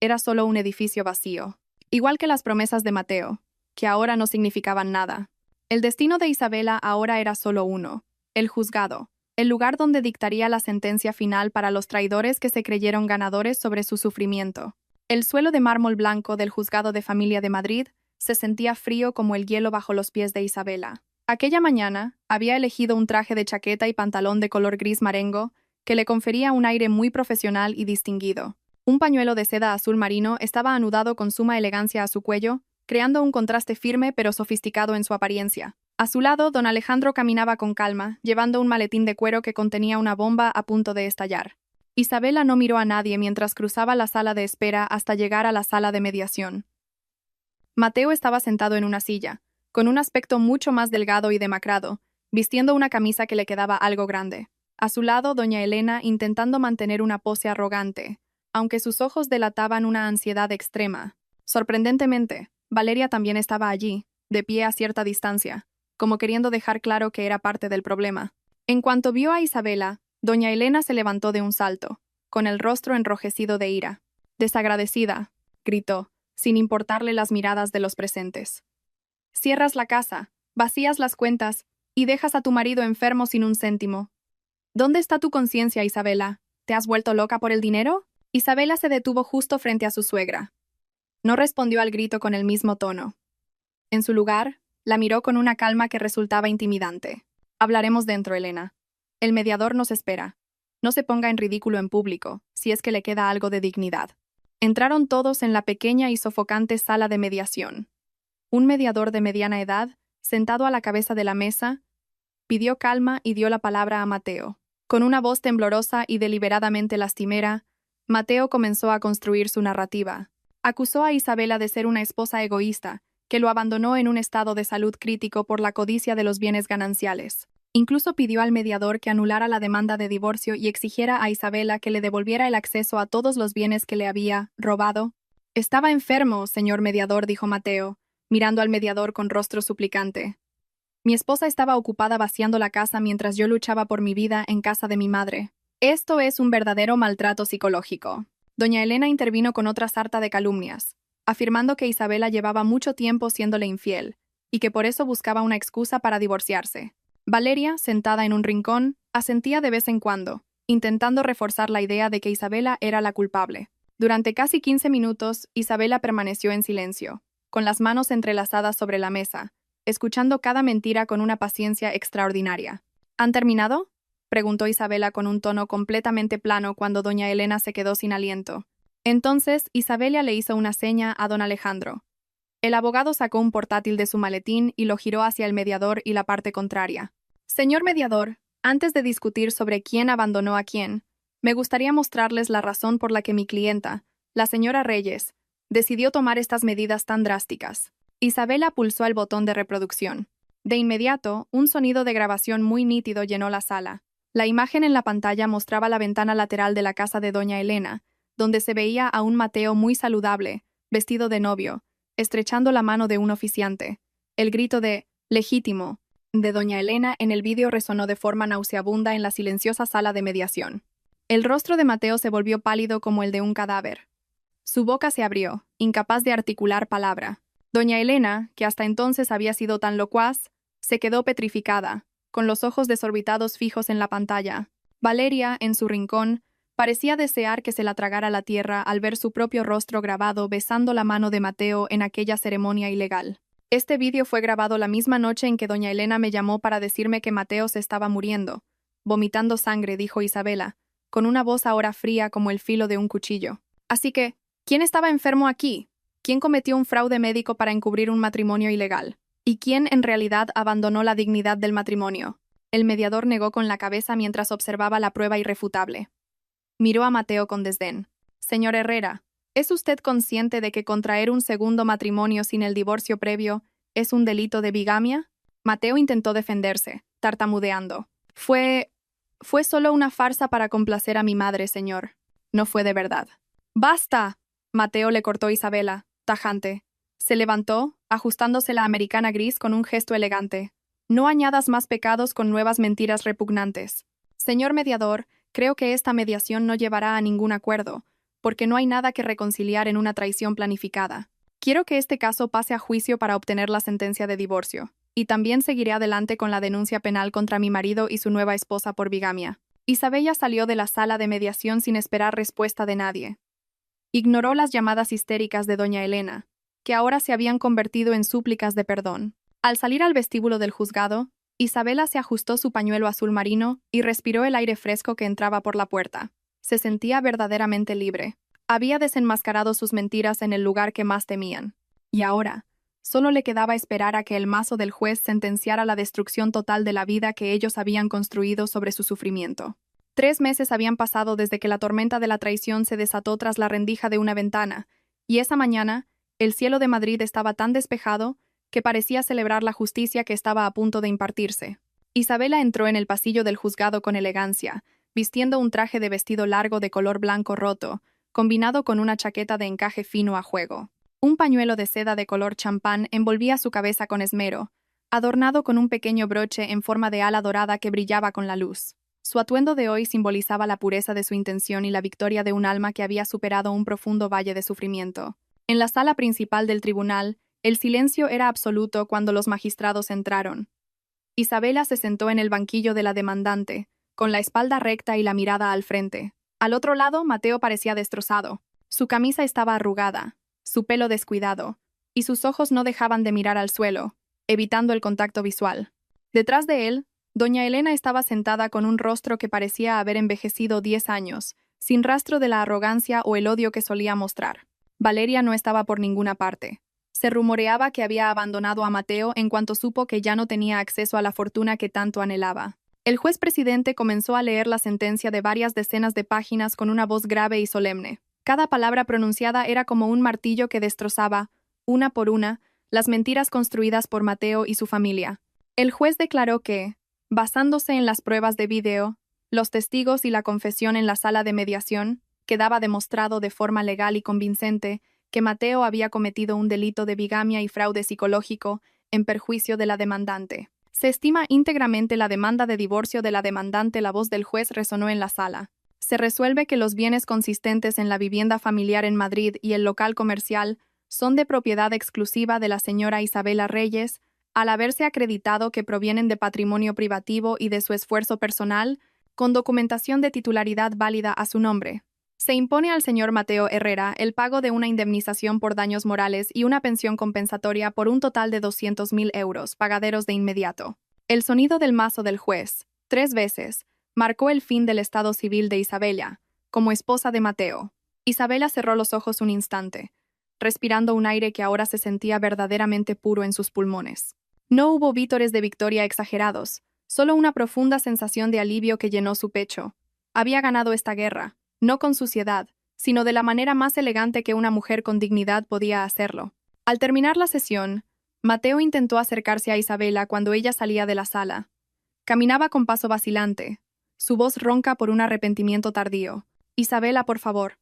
Era solo un edificio vacío. Igual que las promesas de Mateo, que ahora no significaban nada. El destino de Isabela ahora era solo uno: el juzgado, el lugar donde dictaría la sentencia final para los traidores que se creyeron ganadores sobre su sufrimiento. El suelo de mármol blanco del Juzgado de Familia de Madrid se sentía frío como el hielo bajo los pies de Isabela. Aquella mañana había elegido un traje de chaqueta y pantalón de color gris marengo que le confería un aire muy profesional y distinguido. Un pañuelo de seda azul marino estaba anudado con suma elegancia a su cuello, creando un contraste firme pero sofisticado en su apariencia. A su lado, don Alejandro caminaba con calma, llevando un maletín de cuero que contenía una bomba a punto de estallar. Isabela no miró a nadie mientras cruzaba la sala de espera hasta llegar a la sala de mediación. Mateo estaba sentado en una silla, con un aspecto mucho más delgado y demacrado, vistiendo una camisa que le quedaba algo grande. A su lado, doña Elena intentando mantener una pose arrogante, aunque sus ojos delataban una ansiedad extrema. Sorprendentemente, Valeria también estaba allí, de pie a cierta distancia, como queriendo dejar claro que era parte del problema. En cuanto vio a Isabela, doña Elena se levantó de un salto, con el rostro enrojecido de ira. «Desagradecida», gritó, sin importarle las miradas de los presentes. «Cierras la casa, vacías las cuentas y dejas a tu marido enfermo sin un céntimo. ¿Dónde está tu conciencia, Isabela? ¿Te has vuelto loca por el dinero?» Isabela se detuvo justo frente a su suegra. No respondió al grito con el mismo tono. En su lugar, la miró con una calma que resultaba intimidante. «Hablaremos dentro, Elena. El mediador nos espera. No se ponga en ridículo en público, si es que le queda algo de dignidad». Entraron todos en la pequeña y sofocante sala de mediación. Un mediador de mediana edad, sentado a la cabeza de la mesa, pidió calma y dio la palabra a Mateo. Con una voz temblorosa y deliberadamente lastimera, Mateo comenzó a construir su narrativa. Acusó a Isabela de ser una esposa egoísta, que lo abandonó en un estado de salud crítico por la codicia de los bienes gananciales. Incluso pidió al mediador que anulara la demanda de divorcio y exigiera a Isabela que le devolviera el acceso a todos los bienes que le había robado. Estaba enfermo, señor mediador, dijo Mateo, mirando al mediador con rostro suplicante. Mi esposa estaba ocupada vaciando la casa mientras yo luchaba por mi vida en casa de mi madre. Esto es un verdadero maltrato psicológico. Doña Elena intervino con otra sarta de calumnias, afirmando que Isabela llevaba mucho tiempo siéndole infiel, y que por eso buscaba una excusa para divorciarse. Valeria, sentada en un rincón, asentía de vez en cuando, intentando reforzar la idea de que Isabela era la culpable. Durante casi 15 minutos, Isabela permaneció en silencio, con las manos entrelazadas sobre la mesa, escuchando cada mentira con una paciencia extraordinaria. ¿Han terminado?, preguntó Isabela con un tono completamente plano cuando doña Elena se quedó sin aliento. Entonces, Isabela le hizo una seña a don Alejandro. El abogado sacó un portátil de su maletín y lo giró hacia el mediador y la parte contraria. Señor mediador, antes de discutir sobre quién abandonó a quién, me gustaría mostrarles la razón por la que mi clienta, la señora Reyes, decidió tomar estas medidas tan drásticas. Isabela pulsó el botón de reproducción. De inmediato, un sonido de grabación muy nítido llenó la sala. La imagen en la pantalla mostraba la ventana lateral de la casa de doña Elena, donde se veía a un Mateo muy saludable, vestido de novio, estrechando la mano de un oficiante. El grito de «legítimo» de doña Elena en el vídeo resonó de forma nauseabunda en la silenciosa sala de mediación. El rostro de Mateo se volvió pálido como el de un cadáver. Su boca se abrió, incapaz de articular palabra. Doña Elena, que hasta entonces había sido tan locuaz, se quedó petrificada, con los ojos desorbitados fijos en la pantalla. Valeria, en su rincón, parecía desear que se la tragara la tierra al ver su propio rostro grabado besando la mano de Mateo en aquella ceremonia ilegal. Este vídeo fue grabado la misma noche en que doña Elena me llamó para decirme que Mateo se estaba muriendo. Vomitando sangre, dijo Isabela, con una voz ahora fría como el filo de un cuchillo. Así que, ¿quién estaba enfermo aquí? ¿Quién cometió un fraude médico para encubrir un matrimonio ilegal? ¿Y quién en realidad abandonó la dignidad del matrimonio? El mediador negó con la cabeza mientras observaba la prueba irrefutable. Miró a Mateo con desdén. Señor Herrera, ¿es usted consciente de que contraer un segundo matrimonio sin el divorcio previo es un delito de bigamia? Mateo intentó defenderse, tartamudeando. Fue solo una farsa para complacer a mi madre, señor. No fue de verdad. ¡Basta!, Mateo le cortó Isabela, tajante. Se levantó, ajustándose la americana gris con un gesto elegante. No añadas más pecados con nuevas mentiras repugnantes. Señor mediador, creo que esta mediación no llevará a ningún acuerdo, porque no hay nada que reconciliar en una traición planificada. Quiero que este caso pase a juicio para obtener la sentencia de divorcio, y también seguiré adelante con la denuncia penal contra mi marido y su nueva esposa por bigamia. Isabella salió de la sala de mediación sin esperar respuesta de nadie. Ignoró las llamadas histéricas de doña Elena, que ahora se habían convertido en súplicas de perdón. Al salir al vestíbulo del juzgado, Isabela se ajustó su pañuelo azul marino y respiró el aire fresco que entraba por la puerta. Se sentía verdaderamente libre. Había desenmascarado sus mentiras en el lugar que más temían. Y ahora, solo le quedaba esperar a que el mazo del juez sentenciara la destrucción total de la vida que ellos habían construido sobre su sufrimiento. 3 meses habían pasado desde que la tormenta de la traición se desató tras la rendija de una ventana, y esa mañana, el cielo de Madrid estaba tan despejado que parecía celebrar la justicia que estaba a punto de impartirse. Isabela entró en el pasillo del juzgado con elegancia, vistiendo un traje de vestido largo de color blanco roto, combinado con una chaqueta de encaje fino a juego. Un pañuelo de seda de color champán envolvía su cabeza con esmero, adornado con un pequeño broche en forma de ala dorada que brillaba con la luz. Su atuendo de hoy simbolizaba la pureza de su intención y la victoria de un alma que había superado un profundo valle de sufrimiento. En la sala principal del tribunal, el silencio era absoluto cuando los magistrados entraron. Isabela se sentó en el banquillo de la demandante, con la espalda recta y la mirada al frente. Al otro lado, Mateo parecía destrozado. Su camisa estaba arrugada, su pelo descuidado, y sus ojos no dejaban de mirar al suelo, evitando el contacto visual. Detrás de él, doña Elena estaba sentada con un rostro que parecía haber envejecido 10 años, sin rastro de la arrogancia o el odio que solía mostrar. Valeria no estaba por ninguna parte. Se rumoreaba que había abandonado a Mateo en cuanto supo que ya no tenía acceso a la fortuna que tanto anhelaba. El juez presidente comenzó a leer la sentencia de varias decenas de páginas con una voz grave y solemne. Cada palabra pronunciada era como un martillo que destrozaba, una por una, las mentiras construidas por Mateo y su familia. El juez declaró que, basándose en las pruebas de video, los testigos y la confesión en la sala de mediación, quedaba demostrado de forma legal y convincente que Mateo había cometido un delito de bigamia y fraude psicológico en perjuicio de la demandante. Se estima íntegramente la demanda de divorcio de la demandante. La voz del juez resonó en la sala. Se resuelve que los bienes consistentes en la vivienda familiar en Madrid y el local comercial son de propiedad exclusiva de la señora Isabela Reyes, al haberse acreditado que provienen de patrimonio privativo y de su esfuerzo personal, con documentación de titularidad válida a su nombre. Se impone al señor Mateo Herrera el pago de una indemnización por daños morales y una pensión compensatoria por un total de 200.000 euros, pagaderos de inmediato. El sonido del mazo del juez, 3 veces, marcó el fin del estado civil de Isabela, como esposa de Mateo. Isabela cerró los ojos un instante, respirando un aire que ahora se sentía verdaderamente puro en sus pulmones. No hubo vítores de victoria exagerados, solo una profunda sensación de alivio que llenó su pecho. Había ganado esta guerra, no con suciedad, sino de la manera más elegante que una mujer con dignidad podía hacerlo. Al terminar la sesión, Mateo intentó acercarse a Isabela cuando ella salía de la sala. Caminaba con paso vacilante, su voz ronca por un arrepentimiento tardío. «Isabela, por favor.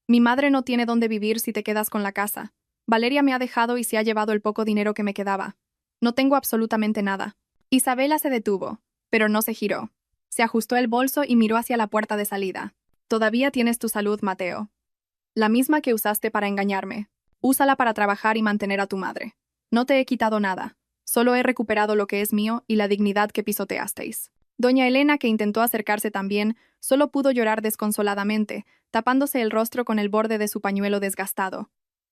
Mi madre no tiene dónde vivir si te quedas con la casa. Valeria me ha dejado y se ha llevado el poco dinero que me quedaba. No tengo absolutamente nada». Isabela se detuvo, pero no se giró. Se ajustó el bolso y miró hacia la puerta de salida. «Todavía tienes tu salud, Mateo. La misma que usaste para engañarme. Úsala para trabajar y mantener a tu madre. No te he quitado nada. Solo he recuperado lo que es mío y la dignidad que pisoteasteis». Doña Elena, que intentó acercarse también, solo pudo llorar desconsoladamente, tapándose el rostro con el borde de su pañuelo desgastado.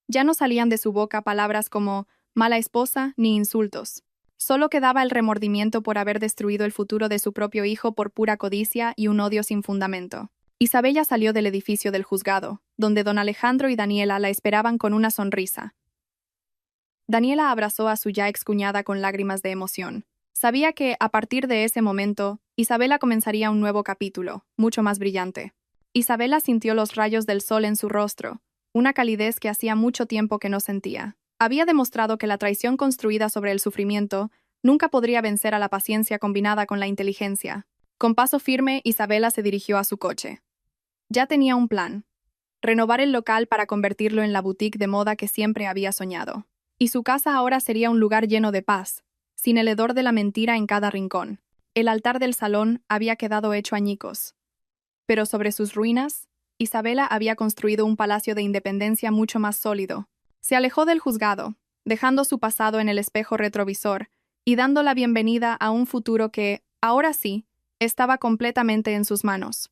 Ya no salían de su boca palabras como «mala esposa» ni insultos. Solo quedaba el remordimiento por haber destruido el futuro de su propio hijo por pura codicia y un odio sin fundamento. Isabela salió del edificio del juzgado, donde don Alejandro y Daniela la esperaban con una sonrisa. Daniela abrazó a su ya excuñada con lágrimas de emoción. Sabía que, a partir de ese momento, Isabela comenzaría un nuevo capítulo, mucho más brillante. Isabela sintió los rayos del sol en su rostro, una calidez que hacía mucho tiempo que no sentía. Había demostrado que la traición construida sobre el sufrimiento nunca podría vencer a la paciencia combinada con la inteligencia. Con paso firme, Isabela se dirigió a su coche. Ya tenía un plan: renovar el local para convertirlo en la boutique de moda que siempre había soñado. Y su casa ahora sería un lugar lleno de paz, sin el hedor de la mentira en cada rincón. El altar del salón había quedado hecho añicos. Pero sobre sus ruinas, Isabela había construido un palacio de independencia mucho más sólido. Se alejó del juzgado, dejando su pasado en el espejo retrovisor y dando la bienvenida a un futuro que, ahora sí, estaba completamente en sus manos.